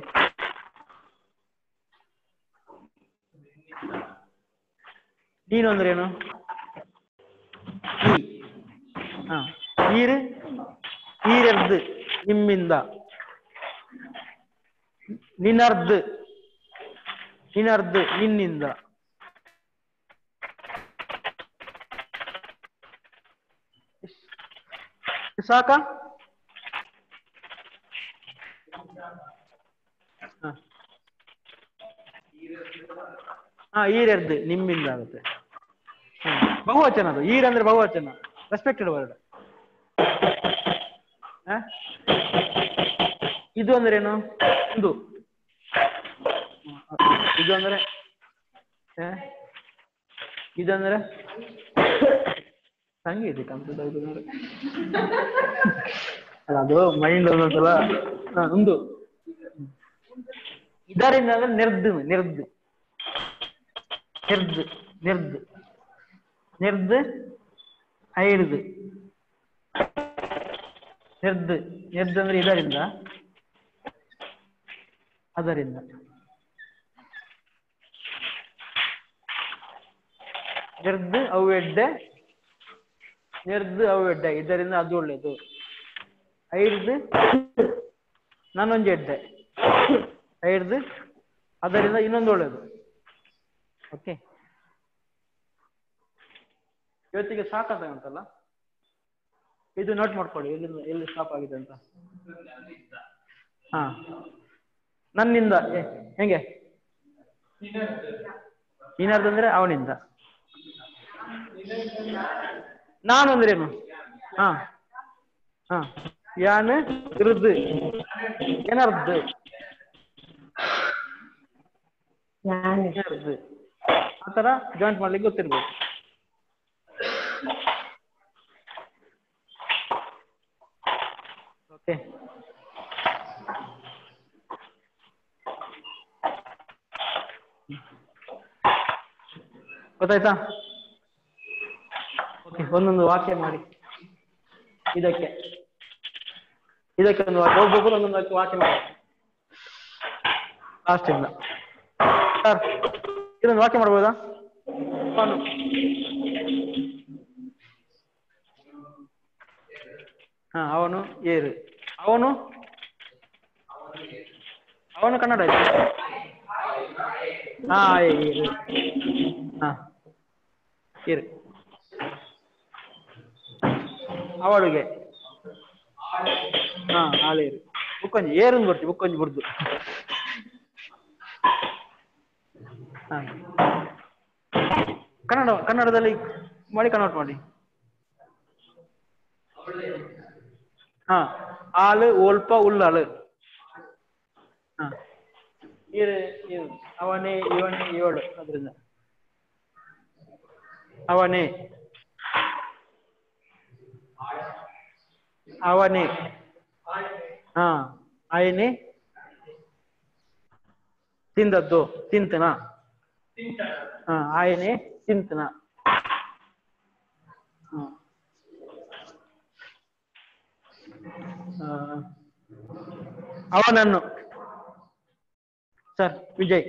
ನೀನು ಅಂದ್ರೆ ಏನು? ಈರು ಈರೆರ್ದು ನಿಮ್ಮಿಂದ. ನಿನ್ನರ್ದು ನಿನ್ನರ್ದು ನಿನ್ನಿಂದ. ಸಾಕ? ಈರೆರ್ದು ನಿಮ್ಮಿಂದ ಆಗುತ್ತೆ. ಬಹುವಚನ ಅದು. ಈರಂದ್ರೆ ಬಹುವಚನ, ರೆಸ್ಪೆಕ್ಟೆಡ್ ವರ್ಡ್. ಇದು ಅಂದ್ರೆ ಏನು? ಒಂದು. ಇದು ಅಂದ್ರೆ ಇದಂದ್ರೆ ಸಂಗೀತ ಕಂಪ್ಯೂಟರ್ ಅಲ್ಲ, ಅದು ಮೈಂಡ್ ಒಂದೊಂದ್ಸಲ. ಒಂದು. ಇದರಿಂದ ಅಂದ್ರೆ ನೆರ್ದು ನೆರ್ದು ನೆರ್ದು ನೆರ್ದು ನೆರ್ದು ಐಡ್ದು. ನೆರ್ದು ನೆರ್ದು ಅಂದ್ರೆ ಇದರಿಂದ ಅದರಿಂದ. ನೆರ್ದು ಅವು ಎಡ್ಡೆ ನೆರ್ದು ಅವು ಎಡ್ಡೆ, ಇದರಿಂದ ಅದು ಒಳ್ಳೇದು. ಐಡ್ದು ನಾನೊಂದು ಎಡ್ಡೆ, ಐಡ್ದು ಅದರಿಂದ ಇನ್ನೊಂದು ಒಳ್ಳೇದು. ಓಕೆ, ಇವತ್ತಿಗೆ ಸಾಕಾಗ ಉಂಟಲ್ಲ. ಇದು ನೋಟ್ ಮಾಡ್ಕೊಳ್ಳಿ, ಎಲ್ಲಿ ಸ್ಟಾಪ್ ಆಗಿದೆ ಅಂತ. ನನ್ನಿಂದ ಹೆಂಗೆ? ನೀನರ್ದು ಅಂದ್ರೆ ಅವನಿಂದ. ನಾನು ಅಂದ್ರೆ ಏನು? ಯಾನು ಇರುದು ಏನರ್ದು ಆತರ ಜಾಯಿಂಟ್ ಮಾಡ್ಲಿಕ್ಕೆ ಗೊತ್ತಿರ್ಬೇಕು. ಓಕೆ, ಗೊತ್ತಾಯ್ತಾ? ಓಕೆ, ಒಂದೊಂದು ವಾಕ್ಯ ಮಾಡಿ. ಇದಕ್ಕೆ ಒಂದು ವಾಕ್ಯ, ಒಬ್ಬೊಬ್ಬರು ಒಂದೊಂದು ವಾಕ್ಯ ಮಾಡಿ ಲಾಸ್ಟ್ ಇಂದ. ಸರ್, ಇದೊಂದು ವಾಕ್ಯ ಮಾಡ್ಬೋದಾ? ಅವನು ಏರು. ಅವನು ಅವನು ಕನ್ನಡ ಆಯ್ತು. ಏರು. ಏರು. ಅವಳಿಗೆ ಆಳೇರು. ಬುಕ್ಕೊಂಜಿ ಏರು ಬರ್ತಿ, ಬುಕ್ಕೊಂಜಿ ಬುರ್ದು. ಕನ್ನಡದಲ್ಲಿ ಮಾಡಿ ಕನ್ವರ್ಟ್ ಮಾಡಿ. ಆಳು ಓಲ್ಪ ಉಳ್ಳಾಳು. ಅವನೇ ಇವನೇ ಏಳು, ಅದ್ರಿಂದ ಅವನೇ ಅವನೇ ಆಯನೇ ತಿಂದದ್ದು ತಿಂತನ. ಆಯನೇ ತಿಂತನ. ಅವನನ್ನು. ಸರ್ ವಿಜಯ್,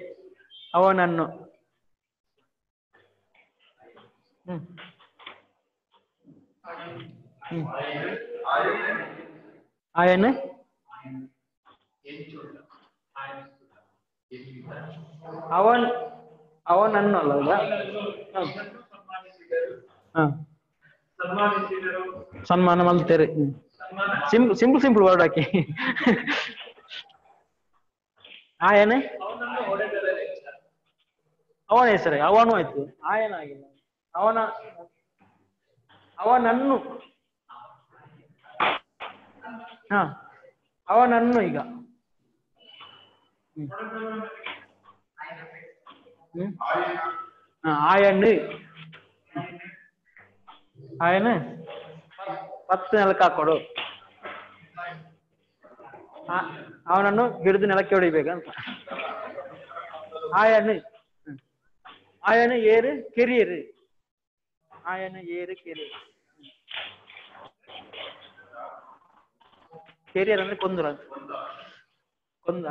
ಅವನನ್ನು. ಆಯನ ಅವನನ್ನು ಅಲ್ಲ, ಸನ್ಮಾನ ಮಲ್ತೇರೆ. ಸಿಂಪಲ್ ವರ್ಡ್ ಹಾಕಿ. ಆಯನ ಅವನ ಹೆಸರೇ ಅವನು ಆಯ್ತು, ಆಯನ ಆಗಿಲ್ಲ. ಅವನನ್ನು ಅವನನ್ನು ಈಗ ಆಯಣ್ಣು ಆಯನ 10 ನೆಲಕ್ಕೆ ಹಾಕೊಡು. ಅವನನ್ನು ಹಿಡಿದು ನೆಲಕ್ಕೆ ಹೊಡಿಬೇಕಂತ. ಆಯಣ್ಣು ಆಯನ ಏರು ಕೆರಿಯರು. ಆಯನ ಏರು ಕೆರಿಯರು. ಕೆರಿಯರ್ ಅಂದ್ರೆ ಕೊಂದ್ರ. ಕೊಂದ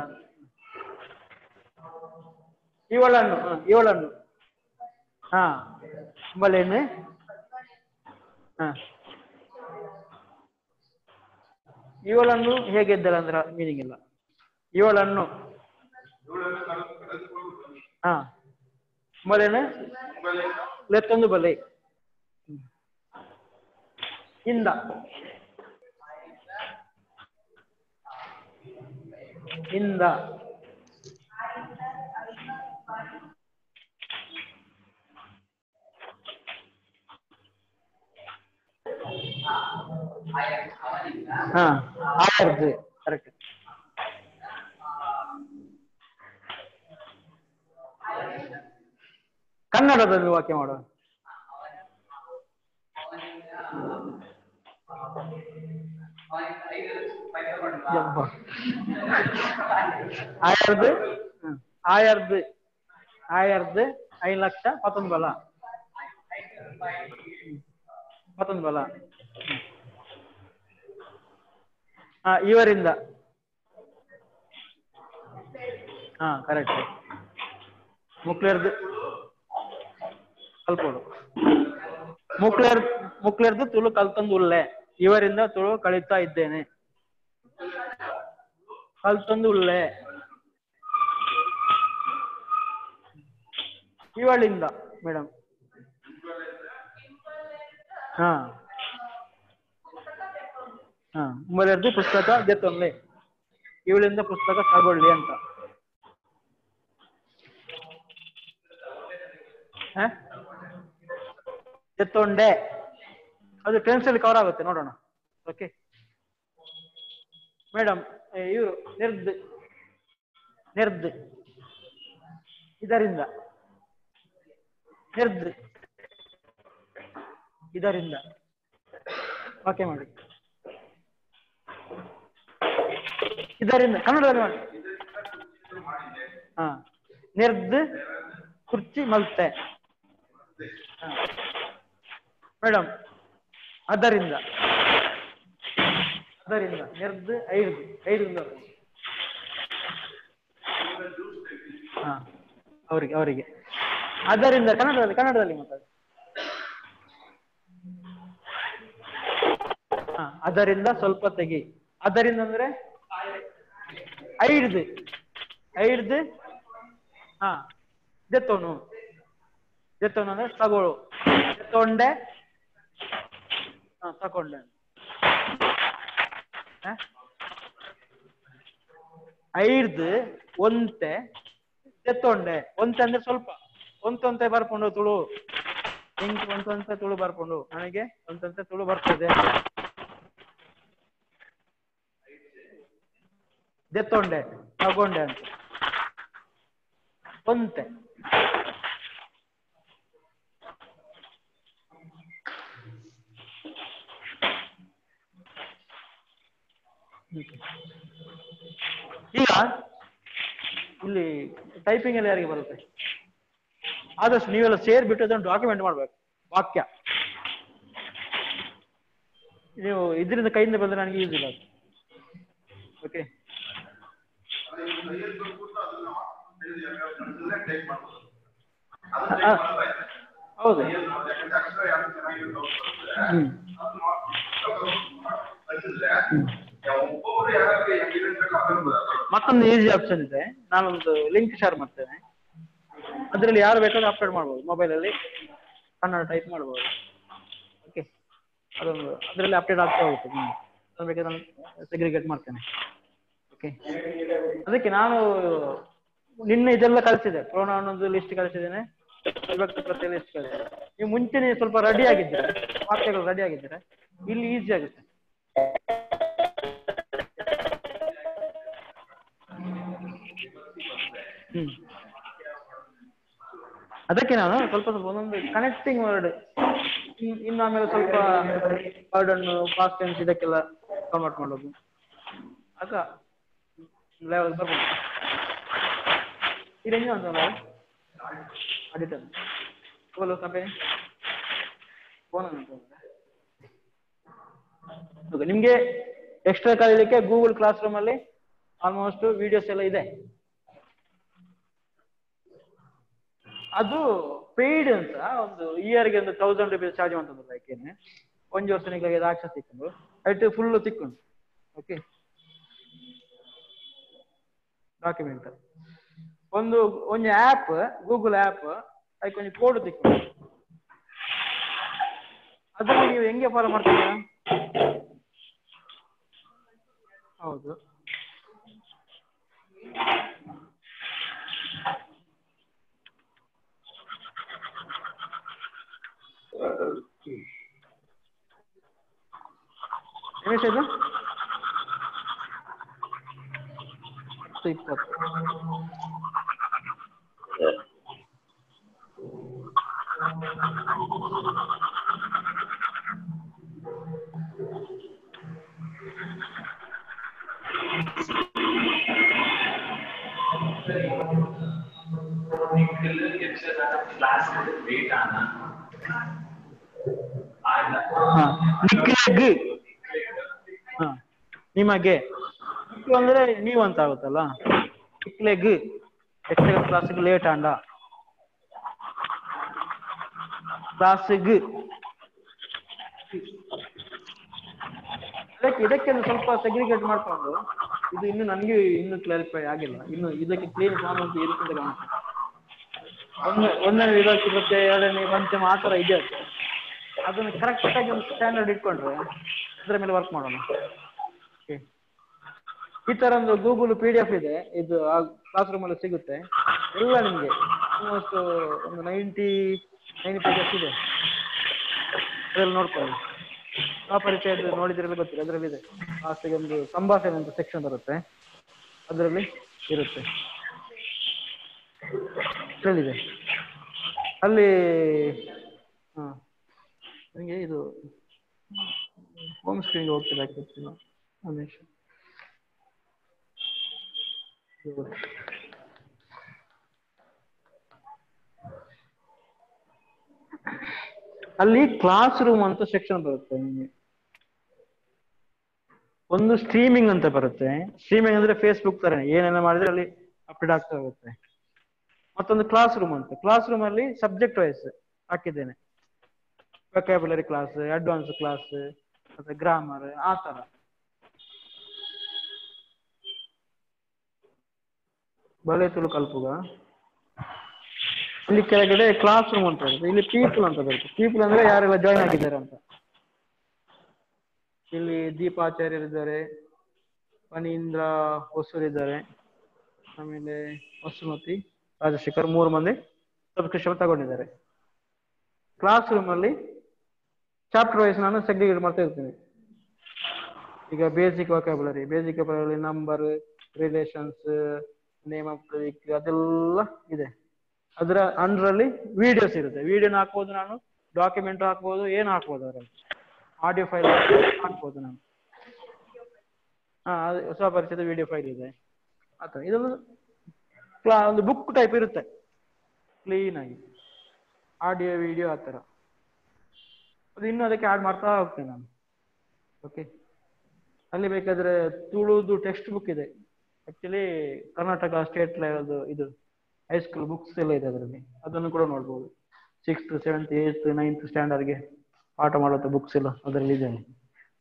ಇವಳನ್ನು ಹಾ ಬಲೇನು ಹಾ ಇವಳನ್ನು ಹೇಗಿದ್ದಲ್ಲ ಅಂದ್ರ ಮೀನಿಂಗ್ ಇಲ್ಲ. ಇವಳನ್ನು ಹಾ ಬಲೇನು ಲೆತ್ತೊಂದು ಬಲೆ ಇಂದ ಇಂದ ಹಾ ಆಯರ್ದು ಕರೆಕ್ಟ್. ಕನ್ನಡದಲ್ಲಿ ವಾಕ್ಯ ಮಾಡುವ. ಆಯರ್ದು ಆಯರ್ದು ಆಯರ್ದು 5 ಲಕ್ಷ 11 ಬಲ 11 ಬಲ. ಇವರಿಂದ ಹಾ ಕರೆಕ್ಟ್. ಮುಕ್ಲೇರ್ದು ಕಲ್ಪೋಡು ಮುಕ್ಲೇರ್ದು ತುಳು ಕಲ್ತೊಂದು ಉಳ್ಳೆ. ಇವರಿಂದ ತುಳು ಕಳೀತಾ ಇದ್ದೇನೆ. ಕಲ್ತೊಂದು ಉಳ್ಳೆ. ಇವಳಿಂದ ಮೇಡಮ್ ಹಾ ಹಾ ಮೊದಲದ್ದು ಪುಸ್ತಕ ಜೊತ್ತೊಂದೆ. ಇವಳಿಂದ ಪುಸ್ತಕ ತಗೊಳ್ಳಿ ಅಂತ. ಜೊತ್ತೊಂಡೆ ಅದು ಟೆನ್ಸ್ ಅಲ್ಲಿ ಕವರ್ ಆಗುತ್ತೆ ನೋಡೋಣ. ಓಕೆ ಮೇಡಮ್ ಇವರು ನೆರ್ದ್ ಇದರಿಂದ ನೆರ್ದ್ ಇದರಿಂದ ಓಕೆ ಮಾಡಿ. ಇದರಿಂದ ಕನ್ನಡದಲ್ಲಿ ಮಾಡಿ. ಹಾ ನೆರ್ದ್ ಕುರ್ಚಿ ಮಲ್ತೆ ಮೇಡಮ್. ಅದರಿಂದ ನೆರ್ದ್ ಐದು ಹಾ ಅವರಿಗೆ ಅದರಿಂದ ಕನ್ನಡದಲ್ಲಿ ಮಾತಾಡಿ. ಹಾ ಅದರಿಂದ ಸ್ವಲ್ಪ ತೆಗಿ. ಅದರಿಂದ ಅಂದ್ರೆ ಐಡ್ದು ಹಾ ಜೆತ್ತೋನು ಅಂದ್ರೆ ತಗೋಳು. ಜೆತ್ತೊಂಡೆ ಹಾ ತಕೊಂಡೆ. ಐಡ್ದು ಒಂತೆ ಜೆತ್ತೊಂಡೆ. ಒಂತೆ ಅಂದ್ರೆ ಸ್ವಲ್ಪ ಒಂತೆ ಬರ್ಕೊಂಡು ತುಳು ನಿಂಗೆ ಒಂತೆ ತುಳು ಬರ್ಕೊಂಡು ನನಗೆ ಒಂತೆ ತುಳು ಬರ್ತದೆ. ಜೆತ್ತೊಂಡೆ ತಗೊಂಡೆ ಅಂತ ಒಂತೆ. ಈಗ ಇಲ್ಲಿ ಟೈಪಿಂಗ್ ಅಲ್ಲಿ ಯಾರಿಗೆ ಬರುತ್ತೆ? ಆದಷ್ಟು ನೀವೆಲ್ಲ ಸೇರ್ಬಿಟ್ಟು ಅದನ್ನು ಡಾಕ್ಯುಮೆಂಟ್ ಮಾಡ್ಬೇಕು. ವಾಕ್ಯ ನೀವು ಇದರಿಂದ ಕೈಯಿಂದ ಬಂದ್ರೆ ನನಗೆ ಯೂಸ್ ಇಲ್ಲ. ಓಕೆ ಹೌದು. ಮತ್ತೊಂದು ಈಸಿ ಆಪ್ಷನ್ ಇದೆ. ನಾನೊಂದು ಲಿಂಕ್ ಶೇರ್ ಮಾಡ್ತೇನೆ. ಅದರಲ್ಲಿ ಯಾರು ಬೇಕಾದ್ರೂ ಅಪ್ಲೋಡ್ ಮಾಡ್ಬೋದು. ಮೊಬೈಲಲ್ಲಿ ಕನ್ನಡ ಟೈಪ್ ಮಾಡ್ಬೋದು. ಓಕೆ ಅದೊಂದು ಅದರಲ್ಲಿ ಅಪ್ಡೇಟ್ ಆಗ್ತಾ ಹೋಗುತ್ತೆ. ಅದನ್ನು ಬೇಕಾದ್ರೆ ನಾನು ಸೆಗ್ರಿಗೇಟ್ ಮಾಡ್ತೇನೆ. ಓಕೆ ಅದಕ್ಕೆ ನಾನು ನಿನ್ನೆ ಇದೆಲ್ಲ ಕಳಿಸಿದೆ. ಪ್ರೊನೌನ್ ಒಂದು ಲಿಸ್ಟ್ ಕಳಿಸಿದ್ದೇನೆ, ವಿಭಕ್ತಿ ಪ್ರತ್ಯಯ ಲಿಸ್ಟ್ ಕಳಿಸಿದೆ. ನೀವು ಮುಂಚೆನೆ ಸ್ವಲ್ಪ ರೆಡಿ ಆಗಿದ್ದೀರಾ, ವಾಕ್ಯಗಳು ರೆಡಿ ಆಗಿದ್ದೀರಾ, ಇಲ್ಲಿ ಈಸಿ ಆಗುತ್ತೆ. ಅದಕ್ಕೆ ನಾನು ಸ್ವಲ್ಪ ಒಂದೊಂದು ಕನೆಕ್ಟಿಂಗ್ ವರ್ಡ್ ಇನ್ನು ಆಮೇಲೆ ಸ್ವಲ್ಪ ವರ್ಡ್ ಅನ್ನು ಪಾಸ್ಟ್ ಟೆನ್ಸ್ ಇದಕ್ಕೆಲ್ಲ ಕನ್ವರ್ಟ್ ಮಾಡೋದು. ಆಗ ಲೆವೆಲ್ ಬರ್ಬೋದು. ಇದೆಂಗೆ ಅಂತ ಅಡಿಟರ್ ಕಂಪನಿ ನಿಮ್ಗೆ ಎಕ್ಸ್ಟ್ರಾ ಕಲೀಲಿಕ್ಕೆ ಗೂಗಲ್ ಕ್ಲಾಸ್ ರೂಮ್ ಅಲ್ಲಿ ಆಲ್ಮೋಸ್ಟ್ ವಿಡಿಯೋಸ್ ಎಲ್ಲ ಇದೆ. ಅದು ಪೇಯ್ಡ್ ಅಂತ ಒಂದು ಇಯರ್ಗೆ ಒಂದು 1000 ರೂಪೀಸ್ ಚಾರ್ಜ್ ಮಾಡ್ತದೆ. ಲೈಕೇನೆ ಒಂಜಿ ವರ್ಷ ನಿಕ್ಲಾಗ ಆಕ್ಷನ್ ತಿಕ್ಕೊಂಡು ಐಟ್ ಫುಲ್ ತಿಕ್ಕೊಂಡು ಓಕೆ ಡಾಕ್ಯುಮೆಂಟ್ ಒಂದು ಆ್ಯಪ್ ಗೂಗಲ್ ಆ್ಯಪ್ ಅದಕ್ಕೆ ಒಂದು ಕೋಡ್ ತಿಕ್ಕೊಂಡು ಅದರಲ್ಲಿ ನೀವು ಹೆಂಗೆ ಫಾಲೋ ಮಾಡ್ತೀರಾ? ಹೌದು, ಎಷ್ಟು ಇದು 20. ನಿಮಗೆ ಅಂದ್ರೆ ನೀವು ಅಂತ ಆಗುತ್ತಲ್ಲ. ಇಕ್ಲೆಗ್ ಎಕ್ಸ್ಟ್ರಾ ಕ್ಲಾಸಿಗೆ ಲೇಟ್ ಆಂಡ ಕ್ಲಾಸಿಗೆ ಇದಕ್ಕೆ ಸ್ವಲ್ಪ ಸೆಗ್ರಿಗೇಟ್ ಮಾಡ್ಕೊಂಡು ಇದು ಇನ್ನು ನನಗೆ ಇನ್ನೂ ಕ್ಲಾರಿಫೈ ಆಗಿಲ್ಲ. ಇನ್ನು ಇದಕ್ಕೆ ಕ್ಲೀನ್ ಫಾರ್ಮ್ ಅಂತ ಇರುತ್ತೆ ಕಾಣುತ್ತೆ. ಒಂದನೇ ವಿಭಾಗ ಮತ್ತೆ ಎರಡನೇ ಪಂಚಮ ಆ ಥರ ಇದೆ. ಅದನ್ನು ಕರೆಕ್ಟಾಗಿ ಒಂದು ಸ್ಟ್ಯಾಂಡರ್ಡ್ ಇಟ್ಕೊಂಡ್ರೆ ಅದರ ಮೇಲೆ ವರ್ಕ್ ಮಾಡೋಣ. ಓಕೆ, ಈ ಥರ ಒಂದು ಗೂಗಲ್ PDF ಇದೆ, ಇದು ಕ್ಲಾಸ್ ರೂಮಲ್ಲಿ ಸಿಗುತ್ತೆ ಎಲ್ಲ ನಿಮಗೆ. ಆಲ್ಮೋಸ್ಟ್ ಒಂದು 99 ಪೇಜಸ್ ಇದೆ. ಅದರಲ್ಲಿ ನೋಡ್ಕೊಳ್ಳಿ. ಪರಿಚಯ ನೋಡಿದ್ರಲ್ಲಿ ಗೊತ್ತಿಲ್ಲ, ಅದರಲ್ಲಿ ಇದೆ. ಲಾಸ್ಟಿಗೆ ಒಂದು ಸಂಭಾಷಣೆ ಅಂತ ಸೆಕ್ಷನ್ ಬರುತ್ತೆ, ಅದರಲ್ಲಿ ಇರುತ್ತೆ. ಇದೆ ಅಲ್ಲಿ. ನನಗೆ ಇದು ಹೋಮ್ ಸ್ಕ್ರೀನ್ಗೆ ಹೋಗ್ತಿಲ್ಲ. ಅಲ್ಲಿ ಕ್ಲಾಸ್ ರೂಮ್ ಅಂತ ಸೆಕ್ಷನ್ ಬರುತ್ತೆ. ನಿಮಗೆ ಒಂದು ಸ್ಟ್ರೀಮಿಂಗ್ ಅಂತ ಬರುತ್ತೆ. ಸ್ಟ್ರೀಮಿಂಗ್ ಅಂದ್ರೆ ಫೇಸ್ಬುಕ್ ತರ ಏನೆಲ್ಲ ಮಾಡಿದ್ರೆ ಅಲ್ಲಿ ಅಪ್ಡೇಟ್ ಆಗ್ತಾ ಹೋಗುತ್ತೆ. ಮತ್ತೊಂದು ಕ್ಲಾಸ್ ರೂಮ್ ಅಂತ, ಕ್ಲಾಸ್ ರೂಮ್ ಅಲ್ಲಿ ಸಬ್ಜೆಕ್ಟ್ ವೈಸ್ ಹಾಕಿದ್ದೇನೆ. ವೊಕ್ಯಾಬ್ಯುಲರಿ ಕ್ಲಾಸ್, ಅಡ್ವಾನ್ಸ್ ಕ್ಲಾಸ್, ಮತ್ತೆ ಗ್ರಾಮರ್ ಆ ತರ. ಬಲೆ ತುಳು ಕಲ್ಪುಗ ಇಲ್ಲಿ ಕೆಳಗಡೆ ಕ್ಲಾಸ್ ರೂಮ್ ಅಂತ ಬರುತ್ತೆ. ಇಲ್ಲಿ ಪೀಪಲ್ ಅಂತ ಬರುತ್ತೆ. ಪೀಪಲ್ ಅಂದ್ರೆ ಯಾರೆಲ್ಲ ಜಾಯ್ನ್ ಆಗಿದ್ದಾರೆ ಅಂತ. ಇಲ್ಲಿ ದೀಪಾಚಾರ್ಯರಿದ್ದಾರೆ, ಫಣೀಂದ್ರ ಹೊಸೂರ್ ಇದ್ದಾರೆ, ಆಮೇಲೆ ವಸುಮತಿ, ರಾಜಶೇಖರ್ 3 ಮಂದಿ ಸಬ್ಸ್ಕ್ರಿಪ್ಷನ್ ತಗೊಂಡಿದ್ದಾರೆ. ಕ್ಲಾಸ್ ರೂಮ್ ಅಲ್ಲಿ ಚಾಪ್ಟರ್ ವೈಸ್ ನಾನು ಸೆಗ್ರಿಗೇಟ್ ಮಾಡ್ತಾ ಇರ್ತೀನಿ. ಈಗ basic vocabulary number, relations, name of the week ಅದೆಲ್ಲ ಇದೆ. ಅದರ ಅಂಡರಲ್ಲಿ ವಿಡಿಯೋಸ್ ಇರುತ್ತೆ. ವಿಡಿಯೋನ ಹಾಕ್ಬೋದು, ನಾನು ಡಾಕ್ಯುಮೆಂಟ್ ಹಾಕ್ಬೋದು, ಏನು ಹಾಕ್ಬೋದು, ಅದರಲ್ಲಿ ಆಡಿಯೋ ಫೈಲ್ ಹಾಕ್ಬೋದು ನಾನು. ಅದು ಹೊಸ ಪರಿಚಯದ ವಿಡಿಯೋ ಫೈಲ್ ಇದೆ. ಆತರ ಇದೊಂದು ಒಂದು ಬುಕ್ ಟೈಪ್ ಇರುತ್ತೆ, ಕ್ಲೀನ್ ಆಗಿ ಆಡಿಯೋ ವಿಡಿಯೋ ಆ ಥರ. ಅದು ಇನ್ನೂ ಅದಕ್ಕೆ ಆಡ್ ಮಾಡ್ತಾ ಹೋಗ್ತೇನೆ ನಾನು. ಓಕೆ, ಅಲ್ಲಿ ಬೇಕಾದ್ರೆ ತುಳುದು ಟೆಕ್ಸ್ಟ್ ಬುಕ್ ಇದೆ. ಆಕ್ಚುಲಿ ಕರ್ನಾಟಕ ಸ್ಟೇಟ್ ಲೆವೆಲ್ದು ಇದು ಹೈಸ್ಕೂಲ್ ಬುಕ್ಸ್ ಎಲ್ಲ ಇದೆ ಅದರಲ್ಲಿ. ಅದನ್ನು ಕೂಡ ನೋಡ್ಬೋದು. 6th, 7th, 8th, 9th ಸ್ಟ್ಯಾಂಡರ್ಡ್ಗೆ ಪಾಠ ಮಾಡುವಂಥ ಬುಕ್ಸ್ ಎಲ್ಲ ಅದರಲ್ಲಿ ಇದೆ.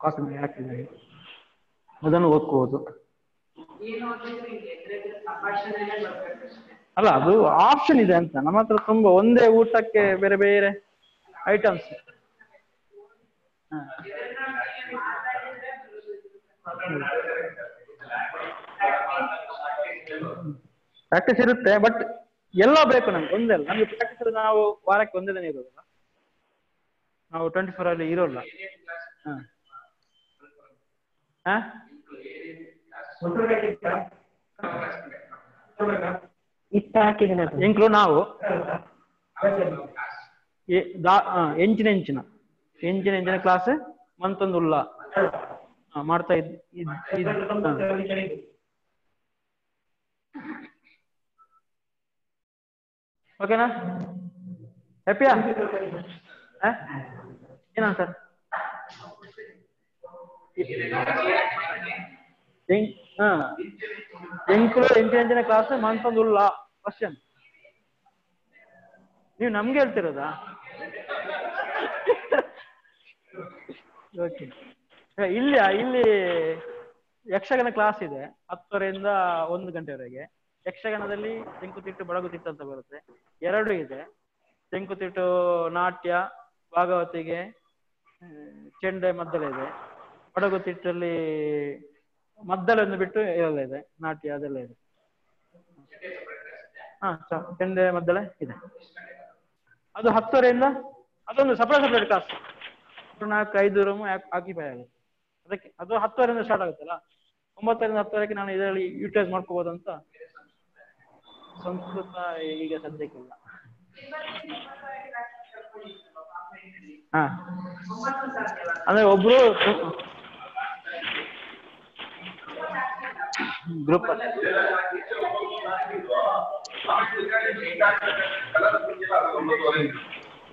ಕಾಪಿ ಮಾಡಿ ಹಾಕಿದ್ದಾರೆ, ಅದನ್ನು ಓದ್ಕೋಬೋದು. ಅಲ್ಲ, ಅದು ಆಪ್ಷನ್ ಇದೆ ಅಂತ. ನಮ್ಮ ಹತ್ರ ತುಂಬಾ ಒಂದೇ ಊಟಕ್ಕೆ ಬೇರೆ ಬೇರೆ ಐಟಮ್ಸ್. ಪ್ರಾಕ್ಟೀಸ್ ಇರುತ್ತೆ, ಬಟ್ ಎಲ್ಲ ಬೇಕು ನಮ್ಗೆ. ಒಂದೇ ಅಲ್ಲ, ನಮ್ಗೆ ಪ್ರಾಕ್ಟೀಸ್ ನಾವು ವಾರಕ್ಕೆ ಒಂದೇ ದಿನ ಇರೋದಿಲ್ಲ, ನಾವು 24 ಅಲ್ಲಿ ಇರೋಲ್ಲ. ಇಂಕ್ಲು ನಾವು ಎಂಚಿನ ಕ್ಲಾಸ್ ಮಂತೊಂದು ಉಲ್ಲ ಮಾಡ್ತಾ ಓಕೆನಾ? ಹ್ಯಾಪಿಯಾ? ಏನ ಸರ್ ಹಾ ಎಂಕ್ಲು ಎಂಟನೇ ಕ್ಲಾಸ್ ಮನ್ಪಂದುಲ್ಲ ಕ್ವಶನ್ ನೀವು ನಮ್ಗೆ ಹೇಳ್ತಿರೋದಾ? ಓಕೆ. ಇಲ್ಲಿ ಯಕ್ಷಗಾನ ಕ್ಲಾಸ್ ಇದೆ 10 ರಿಂದ 1 ಗಂಟೆವರೆಗೆ. ಯಕ್ಷಗಾನದಲ್ಲಿ ತೆಂಕುತಿಟ್ಟು ಬಡಗುತಿಟ್ಟು ಅಂತ ಬರುತ್ತೆ, 2 ಇದೆ. ತೆಂಕುತಿಟ್ಟು ನಾಟ್ಯ, ಭಾಗವತಿಗೆ, ಚೆಂಡೆ ಮದ್ದಲೆ ಇದೆ. ಬಡಗುತಿಟ್ಟಲ್ಲಿ ಮದ್ದಲೆಯನ್ನು ಬಿಟ್ಟು ಎಲ್ಲ ಇದೆ, ನಾಟ್ಯ ಅದೆಲ್ಲ ಇದೆ. ಹಾ ಚೆಂಡೆ ಮದ್ದಲೆ ಇದೆ. ಅದು 10ರಿಂದ ಅದೊಂದು ಸಪರೇಟ್ ಕ್ಲಾಸ್, 4-5 ರೂಮ್ ಆಕ್ಯುಪೈ ಆಗುತ್ತೆ. ಅದಕ್ಕೆ ಅದು 10ರಿಂದ ಸ್ಟಾರ್ಟ್ ಆಗುತ್ತಲ್ಲ, 9ರಿಂದ 10ವರೆಗೆ ನಾನು ಇದರಲ್ಲಿ ಯೂಟಿಲೈಸ್ ಮಾಡ್ಕೋಬಹುದು ಅಂತ. ಸಂಸ್ಕೃತ ಈಗ ಸದ್ಯಕ್ಕಿಲ್ಲ. ಹಾ ಅಂದ್ರೆ ಒಬ್ರು ಗ್ರೂಪ್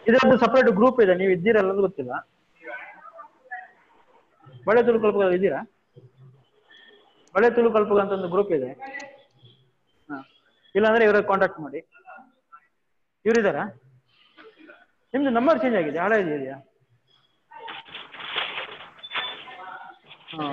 ಇದೊಂದು ಸಪರೇಟ್ ಗ್ರೂಪ್ ಇದೆ. ನೀವು ಇದ್ದೀರಲ್ಲ ಗೊತ್ತಿಲ್ಲ. ಬಳೆ ತುಳು ಕಲ್ಪಗ ಇದ್ದೀರಾ? ಬಳೆ ತುಳು ಕಲ್ಪಗ ಅಂತ ಒಂದು ಗ್ರೂಪ್ ಇದೆ. ಇಲ್ಲಾಂದ್ರೆ ಇವ್ರ ಕಾಂಟ್ಯಾಕ್ಟ್ ಮಾಡಿ. ಇವರಿದ್ದಾರಾ? ನಿಮ್ದು ನಂಬರ್ ಚೇಂಜ್ ಆಗಿದೆ, ಹಳೆ ಇದೆಯಾ? ಹಾ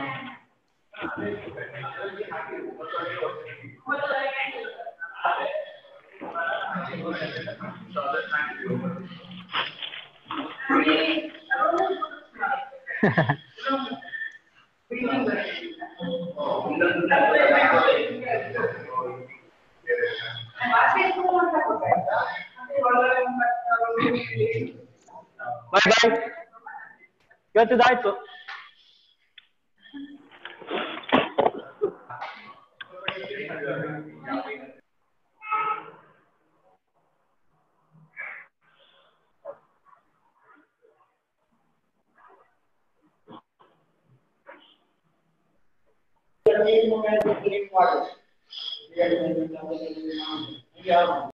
ಬಾಯ್ ಬಾಯ್. ಇವತ್ತಿದಾಯ್ತು.